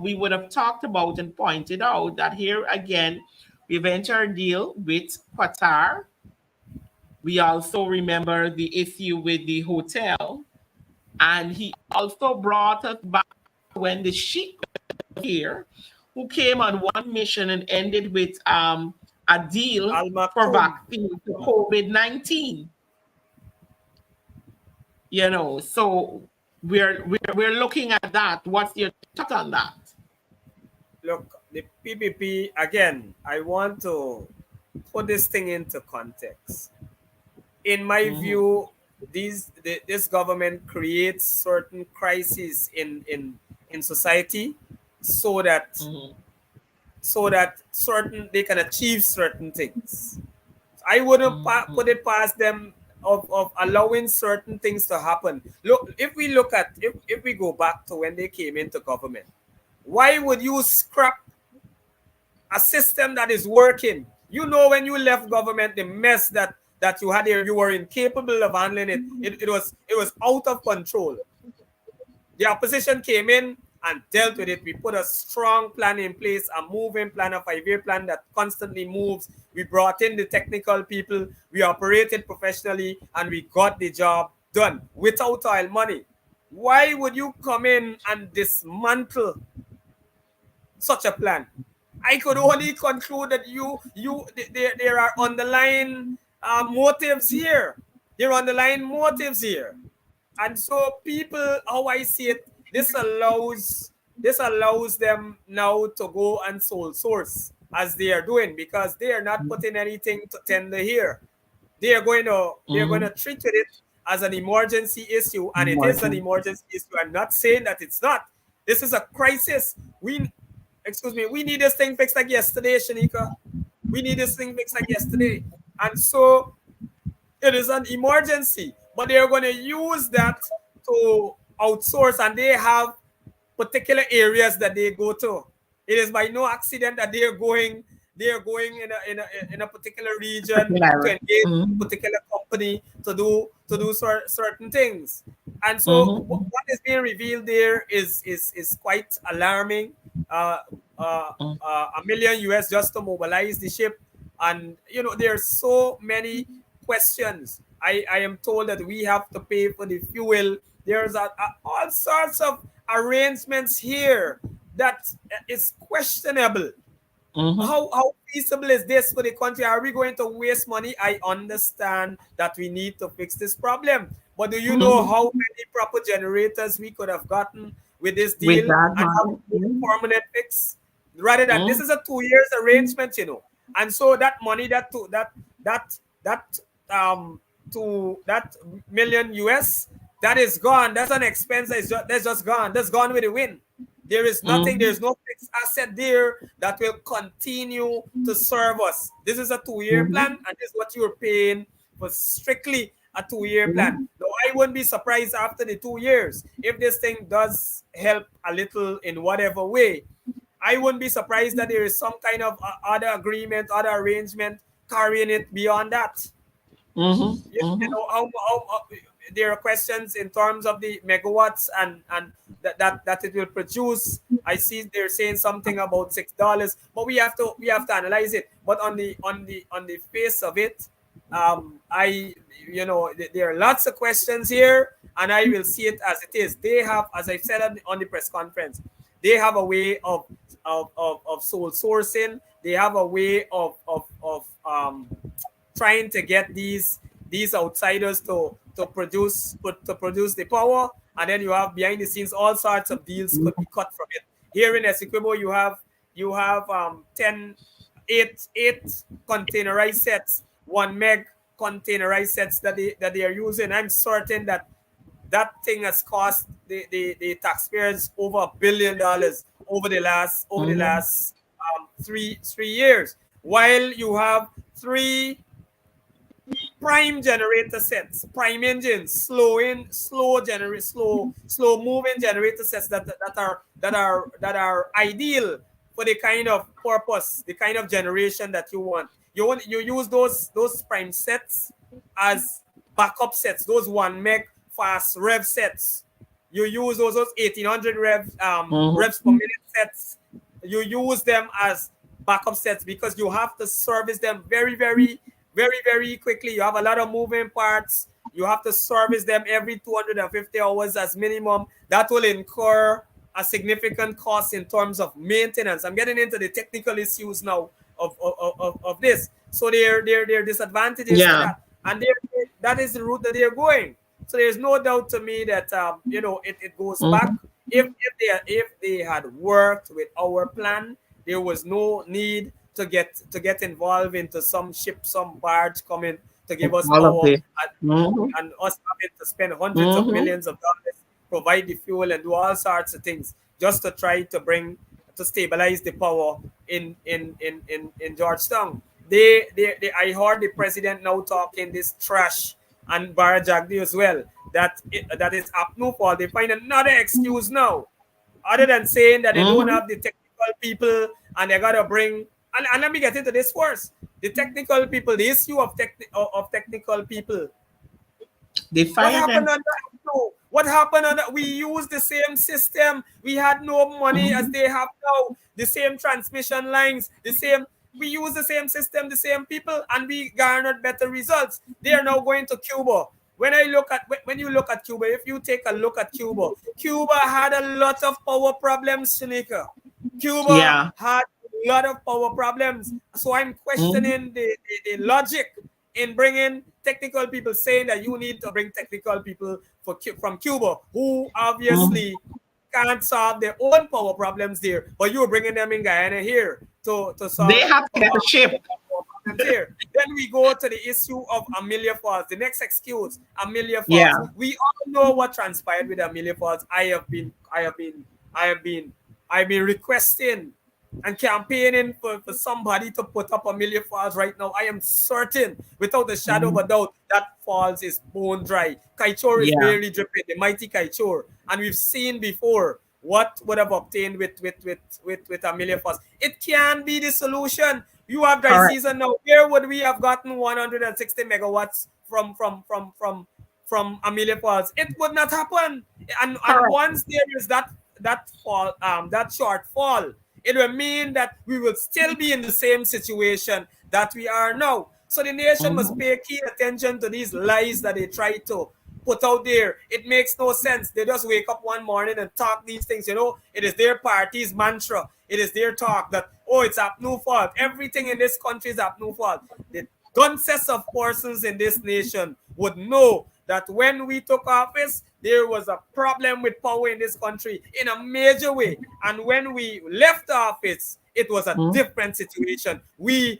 we would have talked about and pointed out that here again, we've entered a deal with Qatar. We also remember the issue with the hotel, and he also brought us back when the sheik was here, who came on one mission and ended with a deal Al for Maktoum. vaccine to COVID-19. So we're looking at that. What's your thought on that? Look, the PPP, again, I want to put this thing into context. In my Mm-hmm. view, this government creates certain crises in society so that Mm-hmm. certain they can achieve certain things. I wouldn't Mm-hmm. put it past them of allowing certain things to happen. Look, if we go back to when they came into government, why would you scrap a system that is working? You know, when you left government, the mess that you had there, you were incapable of handling it. It was out of control. The opposition came in and dealt with it. We put a strong plan in place, a moving plan, a 5-year plan that constantly moves. We brought in the technical people, we operated professionally, and we got the job done without oil money. Why would you come in and dismantle such a plan? I could only conclude that there are underlying motives here. There are underlying motives here. And so people, how I see it, this allows them now to go and sole source as they are doing, because they are not putting anything to tender here. They're going to treat it as an emergency issue, and it is an Mm-hmm. emergency issue. I'm not saying that it's not. This is a crisis. We need this thing fixed like yesterday, Shanika. We need this thing fixed like yesterday. And so it is an emergency, but they are going to use that to outsource, and they have particular areas that they go to. It is by no accident that they are going in a particular region to Particular. engage a Mm-hmm. particular company to do certain things. And so Mm-hmm. what is being revealed there is quite alarming. Uh, uh, 1 million US just to mobilize the ship, and there are so many questions. I am told that we have to pay for the fuel. There's all sorts of arrangements here that is questionable. Mm-hmm. How feasible is this for the country? Are we going to waste money? I understand that we need to fix this problem, but do you know Mm-hmm. how many proper generators we could have gotten with this With deal that and have money. a permanent fix? Rather than this Mm-hmm. is a 2 years arrangement, and so that money that um that million US that is gone. That's an expense that's just gone. That's gone with the wind. There is nothing, Mm-hmm. there's no fixed asset there that will continue to serve us. This is a 2 year plan, Mm-hmm. and this is what you're paying for, strictly a 2 year plan. Mm-hmm. Now, I wouldn't be surprised after the 2 years if this thing does help a little in whatever way. I wouldn't be surprised that there is some kind of other agreement, other arrangement carrying it beyond that. You, you Mm-hmm. know how there are questions in terms of the megawatts and that it will produce. I see they're saying something about $6, but we have to analyze it. But on the face of it, I there are lots of questions here, and I will see it as it is. They have, as I said on the press conference, they have a way of sole sourcing. They have a way of trying to get these outsiders to produce the power, and then you have behind the scenes all sorts of deals could be cut from it. Here in Essequibo, you have 10 eight containerized sets, 1 meg containerized sets that they are using. I'm certain that thing has cost the taxpayers over $1 billion Mm-hmm. over the last 3 years, while you have three prime generator sets, prime engines, slow moving generator sets that are ideal for the kind of purpose, the kind of generation that you want. You use those prime sets as backup sets, those 1 meg fast rev sets. You use those 1800 revs per Mm-hmm. minute sets. You use them as backup sets because you have to service them very, very, very, very quickly. You have a lot of moving parts. You have to service them every 250 hours as minimum. That will incur a significant cost in terms of maintenance. I'm getting into the technical issues now of this. So there are disadvantages to Yeah. that. And that is the route that they're going. So there's no doubt to me that it goes back. Mm-hmm. If they had worked with our plan, there was no need to get involved into some ship, some barge coming to give us All of power, this. and, Mm-hmm. and us having to spend hundreds of Mm-hmm. millions of dollars, provide the fuel and do all sorts of things just to try to stabilize the power in Georgetown. I heard the president now talking this trash, and Barajagdi as well, that is Apnu fault. They find another excuse now, other than saying that they don't Mm-hmm. have the technical people and they gotta bring. And let me get into this first. The technical people, the issue of technical people. They What fire happened them. on that? No. What happened on that? We used the same system. We had no money as Mm-hmm. they have now. The same transmission lines, the same. We use the same system, the same people, and we garnered better results. They are now going to Cuba. When you look at Cuba, if you take a look at Cuba, Cuba had a lot of power problems, Shanika. Cuba Yeah. had a lot of power problems. So I'm Mm-hmm. questioning the logic in bringing technical people, saying that you need to bring technical people from Cuba who Mm-hmm. obviously can't solve their own power problems there, but you're bringing them in Guyana here to They solve have to get a ship. power problems here. Then we go to the issue of Amelia Falls. The next excuse, Amelia Yeah. Falls. We all know what transpired with Amelia Falls. I've been requesting and campaigning for somebody to put up Amelia Falls right now. I am certain, without a shadow of Mm-hmm. a doubt, that falls is bone dry. Kaichor is Yeah. barely dripping, the mighty Kaichor. And we've seen before what would have obtained with Amelia Falls. It can be the solution. You have dry Correct. season now. Where would we have gotten 160 megawatts from Amelia Falls? It would not happen. And Correct. once there is that shortfall, it will mean that we will still be in the same situation that we are now. So the nation must Mm-hmm. pay keen attention to these lies that they try put out there. It makes no sense. They just wake up one morning and talk these things. It is their party's mantra. It is their talk that, oh, it's Apnu fault. Everything in this country is Apnu fault. The dunces of persons in this nation would know that when we took office, there was a problem with power in this country in a major way. And when we left office, it was a Mhm. different situation.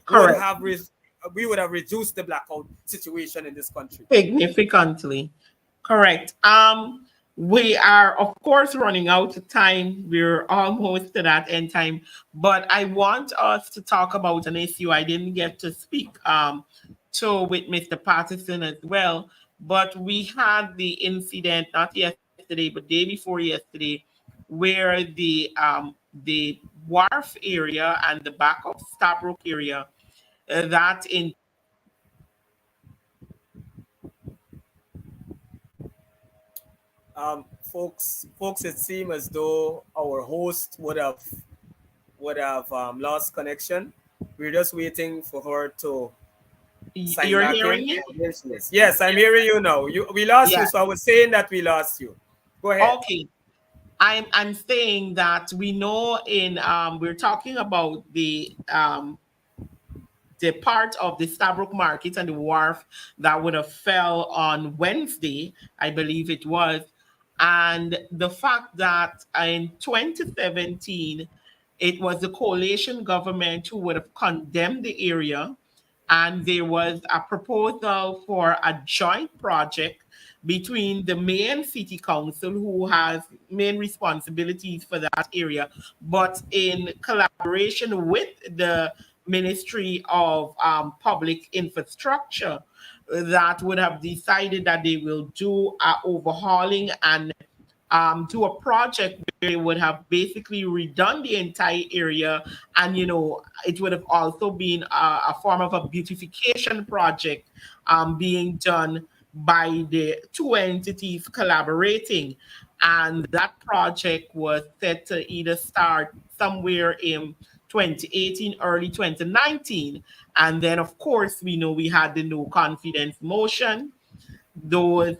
Correct. We would have reduced the blackout situation in this country. Significantly. Correct. We are, of course, running out of time. We're almost to that end time. But I want us to talk about an issue I didn't get to speak to with Mr. Patterson as well. But we had the incident not yesterday, but day before yesterday, where the wharf area and the back of Stabrook area that in Folks, it seemed as though our host would have lost connection. We're just waiting for her to sign you're back in. hearing it. Yes, I'm hearing you now. We lost Yeah. you, so I was saying that we lost you. Go ahead. Okay. I'm saying that we know in we're talking about the part of the Stabrook Market and the wharf that would have fell on Wednesday, I believe it was, and the fact that in 2017 it was the coalition government who would have condemned the area, and there was a proposal for a joint project between the main city council, who has main responsibilities for that area, but in collaboration with the Ministry of Public Infrastructure, that would have decided that they will do a overhauling and to a project where they would have basically redone the entire area. And, it would have also been a form of a beautification project being done by the two entities collaborating. And that project was set to either start somewhere in 2018, early 2019. And then, of course, we know we had the no confidence motion. Those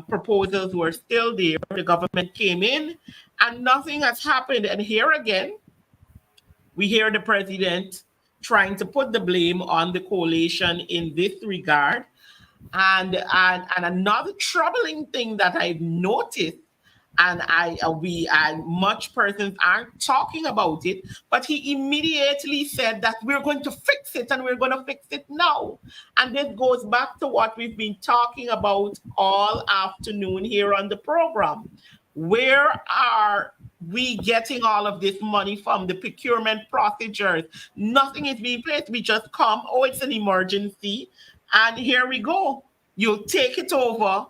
proposals were still there. The government came in and nothing has happened. And here again, we hear the president trying to put the blame on the coalition in this regard. And another troubling thing that I've noticed, and much persons aren't talking about it, but he immediately said that we're going to fix it and we're going to fix it now. And this goes back to what we've been talking about all afternoon here on the program. Where are we getting all of this money from? The procurement procedures? Nothing is being placed. We just come, oh, it's an emergency, and here we go. You take it over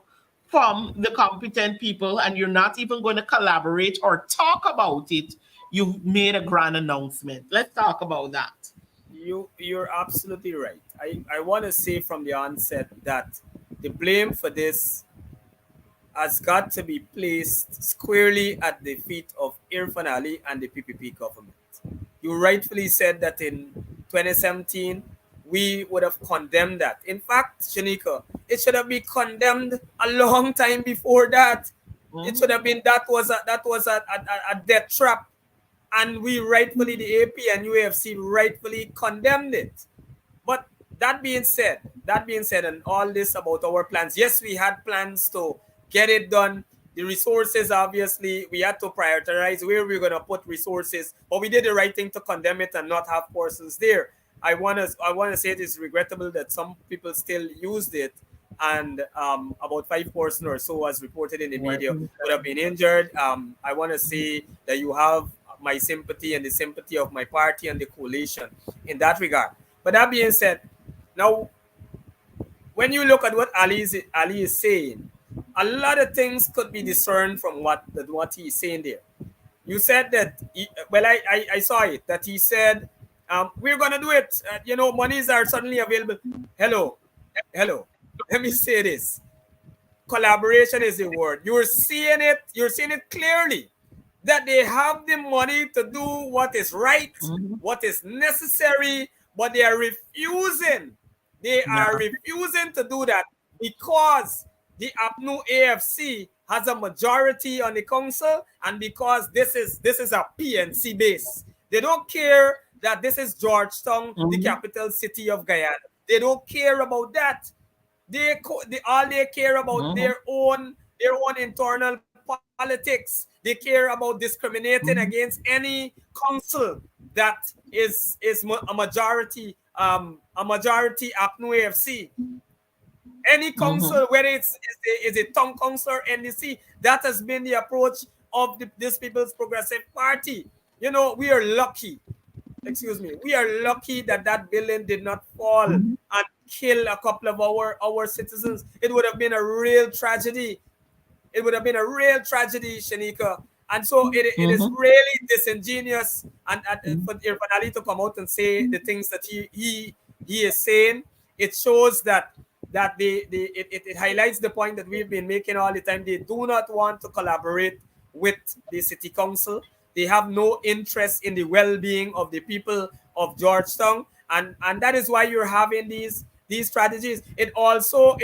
from the competent people and you're not even going to collaborate or talk about it. You've made a grand announcement. Let's talk about that. You're absolutely right. I want to say from the onset that the blame for this has got to be placed squarely at the feet of Irfan Ali and the PPP government. You rightfully said that in 2017 we would have condemned that. In fact, Shanika, it should have been condemned a long time before that. It should have been that was a death trap, and we rightfully, the AP and UAFC rightfully condemned it. But that being said, and all this about our plans, yes, we had plans to get it done. The resources, obviously, we had to prioritize where we're going to put resources, but we did the right thing to condemn it and not have persons there. I want to say it is regrettable that some people still used it, and about 5 persons or so, as reported in the media, would have been injured. I want to say that you have my sympathy and the sympathy of my party and the coalition in that regard. But that being said, now when you look at what Ali is saying, a lot of things could be discerned from what he's saying there. You said that, well, I saw it, that he said, we're going to do it. Monies are suddenly available. Hello, hello. Let me say this. Collaboration is the word. You're seeing it clearly that they have the money to do what is right, Mhm. what is necessary, but they are refusing. They Yeah. are refusing to do that because the APNU AFC has a majority on the council, and because this is a PNC base, they don't care that this is Georgetown, the Mhm. capital city of Guyana. They don't care about that. They all they care about Mhm. their own internal politics. They care about discriminating Mhm. against any council that is a majority APNU AFC. Any Mhm. council, whether it's a town council or NDC, that has been the approach of this People's Progressive Party. We are lucky. Excuse me. We are lucky that that building did not fall Mhm. and kill a couple of our citizens. It would have been a real tragedy. It would have been a real tragedy, Shanika. And so it is Mhm. really disingenuous and for Irfan Ali to come out and say the things that he is saying. It shows that it highlights the point that we've been making all the time. They do not want to collaborate with the city council. They have no interest in the well-being of the people of Georgetown, and that is why you're having these strategies. It also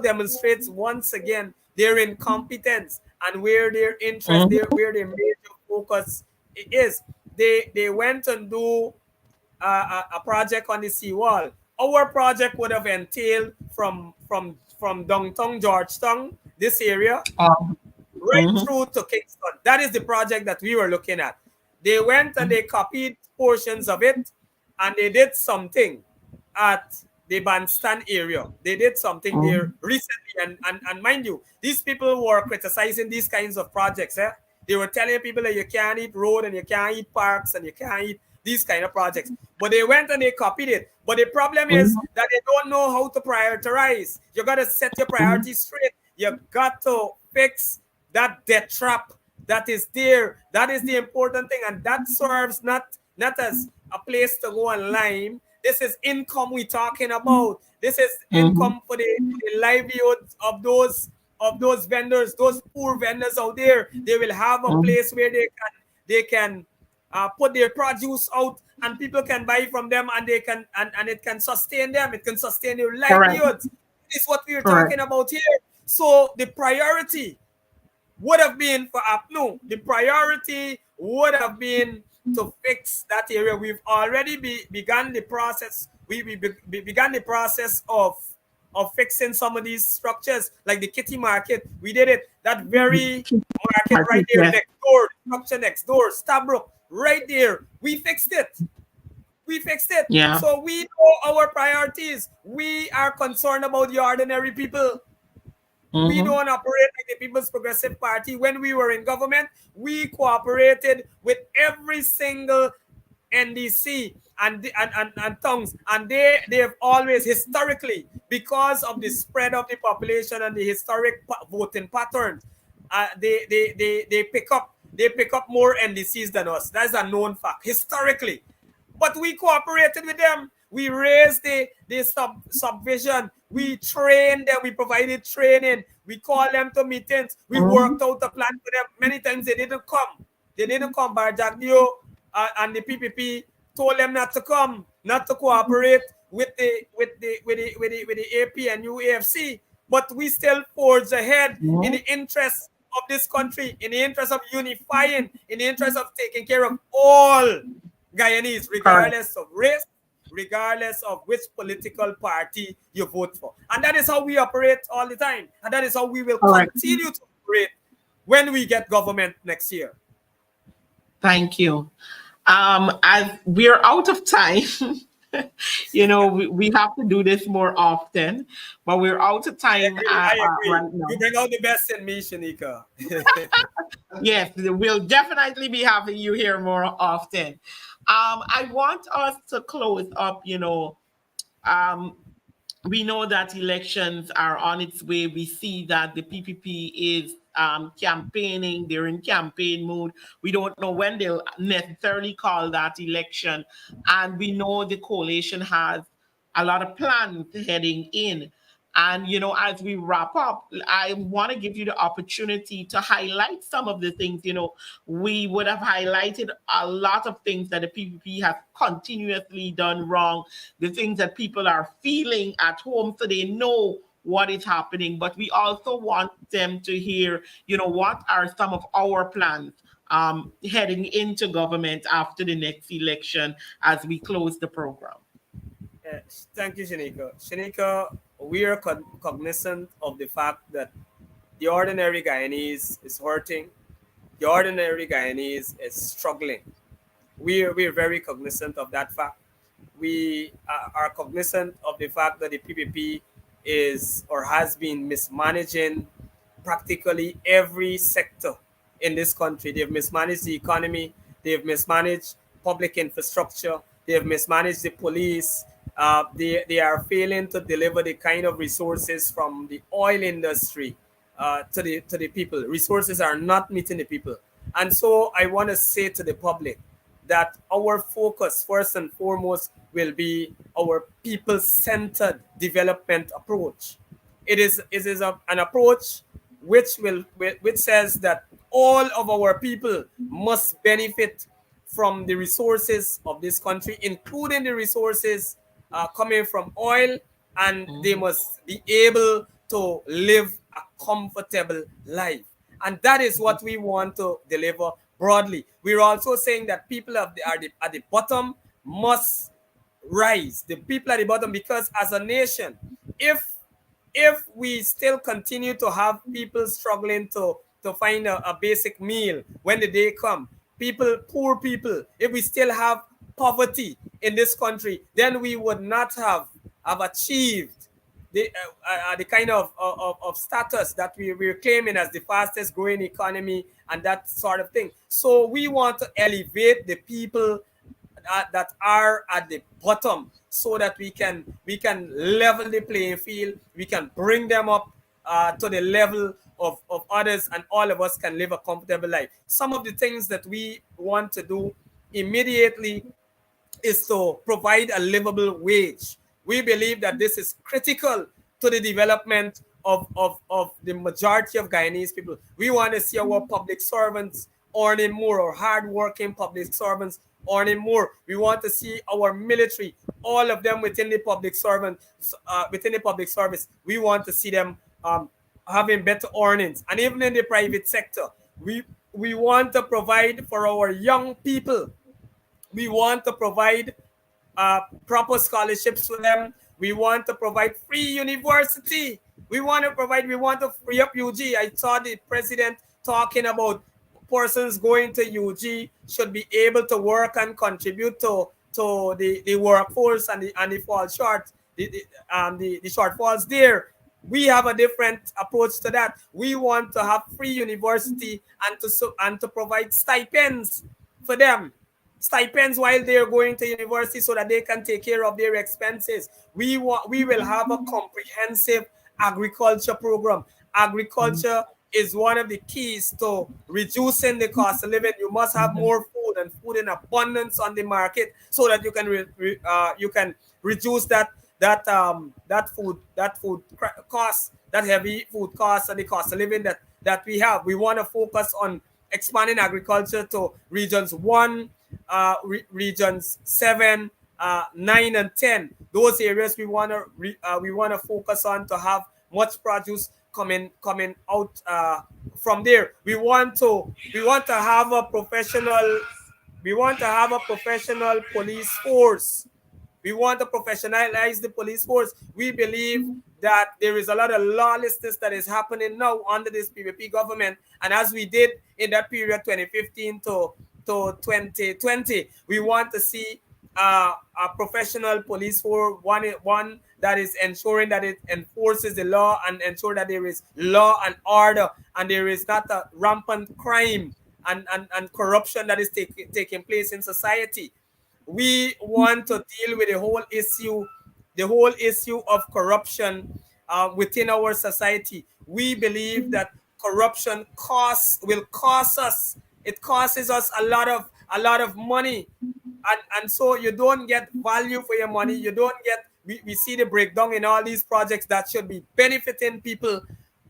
demonstrates once again their incompetence and where their interest, Mhm. where their major focus is. They went and do a project on the seawall. Our project would have entailed from downtown Georgetown, this area, Um, right mhm. through to Kingston. That is the project that we were looking at. They went and they copied portions of it, and they did something at the bandstand area. They did something there Mhm. recently, and mind you, these people were criticizing these kinds of projects. They were telling people that you can't eat road and you can't eat parks and you can't eat these kind of projects. But they went and they copied it. But the problem is Mhm. that they don't know how to prioritize. You got to set your Mhm. priorities straight. You got to fix that debt trap that is there. That is the important thing, and that serves not as a place to go and lime. This is income we're talking about. This is Mhm. income for the livelihoods of those vendors, those poor vendors out there. They will have a Mhm. place where they can put their produce out, and people can buy from them, and they can and it can sustain them. It can sustain their Correct. livelihoods. This is what we're Correct. talking about here. So the priority would have been for APNU. The priority would have been to fix that area. We've already begun the process. We began the process of fixing some of these structures, like the kitty market. We did it. That very market right there Yes. next door, structure next door, Stabrook, right there. We fixed it. We fixed it. Yeah. So we know our priorities. We are concerned about the ordinary people. We Mhm. don't operate like the People's Progressive Party. When we were in government, we cooperated with every single NDC and tongues, and they have always historically, because of the spread of the population and the historic voting patterns, they pick up more NDCs than us. That's a known fact historically. But we cooperated with them. We raised the subvision. We trained them. We provided training. We called them to meetings. We Mhm. worked out a plan for them. Many times they didn't come. They didn't come. Barjagdio and the PPP told them not to come, not to cooperate with the AP and UAFC. But we still forged ahead in Mhm. the interest of this country, in the interest of unifying, in the interest of taking care of all Guyanese, Correct. regardless of race, regardless of which political party you vote for. And that is how we operate all the time. And that is how we will Correct. continue to operate when we get government next year. Thank you. As we're out of time, we have to do this more often, but we're out of I time agree. I agree. right You now. bring out the best in me, Shanika. Yes, we'll definitely be having you here more often. I want us to close up, um, we know that elections are on its way. We see that the PPP is campaigning, they're in campaign mode. We don't know when they'll necessarily call that election. And we know the coalition has a lot of plans heading in. And, as we wrap up, I want to give you the opportunity to highlight some of the things, we would have highlighted a lot of things that the PPP has continuously done wrong, the things that people are feeling at home so they know what is happening, but we also want them to hear, what are some of our plans heading into government after the next election as we close the program. Uh, Thank you, Shanika. Shanika, we are cognizant of the fact that the ordinary Guyanese is hurting. The ordinary Guyanese is struggling. We're very cognizant of that fact. We are cognizant of the fact that the PPP is or has been mismanaging practically every sector in this country. They've mismanaged the economy, they've mismanaged public infrastructure, they've mismanaged the police. They are failing to deliver the kind of resources from the oil industry to the people. Resources are not meeting the people. And so I want to say to the public that our focus, first and foremost, will be our people centered development approach. It is an approach which says that all of our people must benefit from the resources of this country, including the resources coming from oil, and they Mhm. must be able to live a comfortable life. And that is what we want to deliver broadly. We're also saying that people at the bottom must rise. The people at the bottom, because as a nation, if if we still continue to have people struggling to find a basic meal when the day come, poor people, if we still have poverty in this country, then we would not have achieved the kind of status that we're claiming as the fastest growing economy and that sort of thing. So we want to elevate the people that are at the bottom, so that we can level the playing field, we can bring them up to the level of others, and all of us can live a comfortable life. Some of the things that we want to do immediately is to provide a livable wage. We believe that this is critical to the development of the majority of Guyanese people. We want to see our public servants earning more, or hardworking public servants earning more. We want to see our military, all of them within the public service. We want to see them having better earnings, and even in the private sector. We want to provide for our young people. We want to provide proper scholarships for them. We want to provide free university. We want to free up UG. I saw the president talking about persons going to UG should be able to work and contribute to the workforce, and the fall short, the shortfalls there. We have a different approach to that. We want to have free university, and to provide stipends for them, stipends while they're going to university, so that they can take care of their expenses. We will have a comprehensive agriculture program. Agriculture is one of the keys to reducing the cost of living. You must have more food, and food in abundance on the market, so that you can reduce that food cost, that heavy food cost, and the cost of living that we have. We want to focus on expanding agriculture to regions 1, regions 7, 9, and 10. Those areas we want to focus on, to have much produce coming out from there. We want to have a professional police force. We want to professionalize the police force. We believe that there is a lot of lawlessness that is happening now under this PPP government. And as we did in that period, 2015 to 2020, we want to see a professional police force, one that is ensuring that it enforces the law, and ensure that there is law and order, and there is not a rampant crime and corruption that is taking place in society. We want to deal with the whole issue of corruption within our society. We believe that corruption will cost us. It causes us a lot of money, and so you don't get value for your money. You don't get. We see the breakdown in all these projects that should be benefiting people.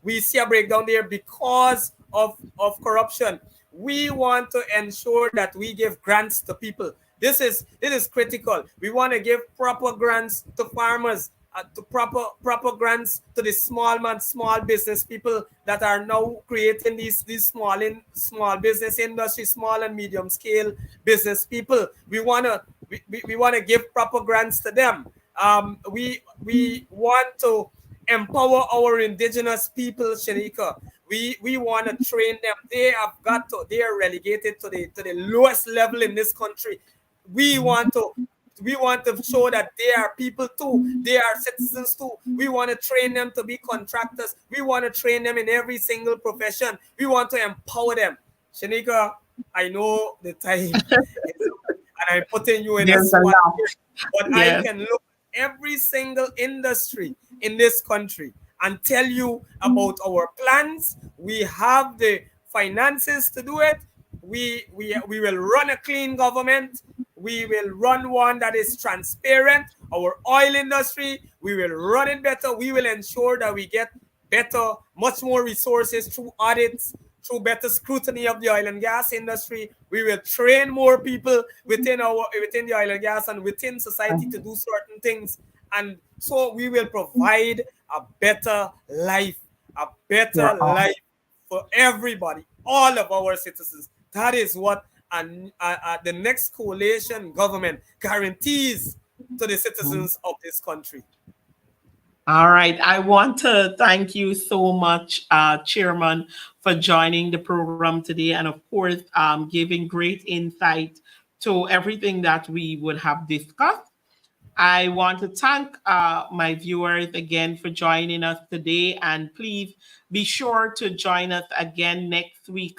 We see a breakdown there because of corruption. We want to ensure that we give grants to people. This is critical. We want to give proper grants to farmers. to proper grants to the small business people that are now creating these small business industry, small and medium scale business people. We want to give proper grants to them. We want to empower our indigenous people, Shanika. We want to train them. They are relegated to the lowest level in this country. We want to we want to show that they are people too. They are citizens too. We want to train them to be contractors. We want to train them in every single profession. We want to empower them. Shanika, I know the time and I'm putting you in a There's a spot lot. here, but I Yes. can look at every single industry in this country and tell you about our plans. We have the finances to do it. We will run a clean government. We will run one that is transparent. Our oil industry, we will run it better. We will ensure that we get better, much more resources through audits, through better scrutiny of the oil and gas industry. We will train more people within the oil and gas and within society to do certain things. And so we will provide a better life, a better Yeah. life for everybody, all of our citizens. That is what the next coalition government guarantees to the citizens of this country. All right. I want to thank you so much, Chairman, for joining the program today and, of course, giving great insight to everything that we would have discussed. I want to thank my viewers again for joining us today, and please be sure to join us again next week,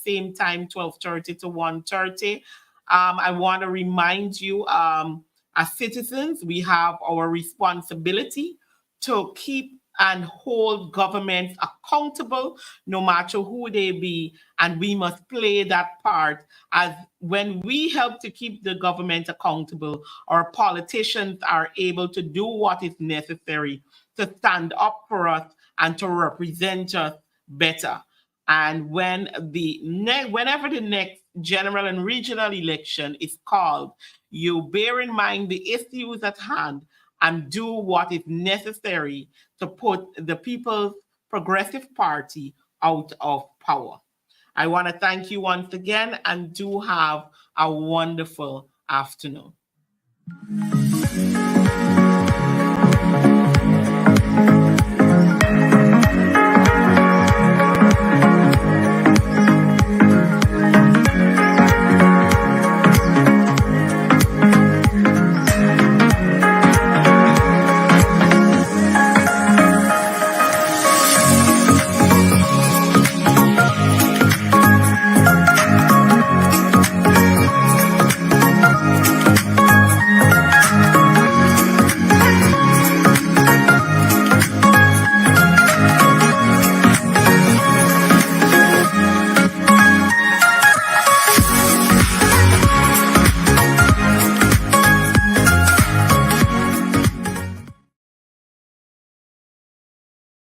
same time, 12:30 to 1:30. I want to remind you, as citizens, we have our responsibility to keep and hold governments accountable, no matter who they be, and we must play that part. As when we help to keep the government accountable, our politicians are able to do what is necessary to stand up for us and to represent us better. And whenever the next general and regional election is called, you bear in mind the issues at hand and do what is necessary to put the People's Progressive Party out of power. I want to thank you once again and do have a wonderful afternoon.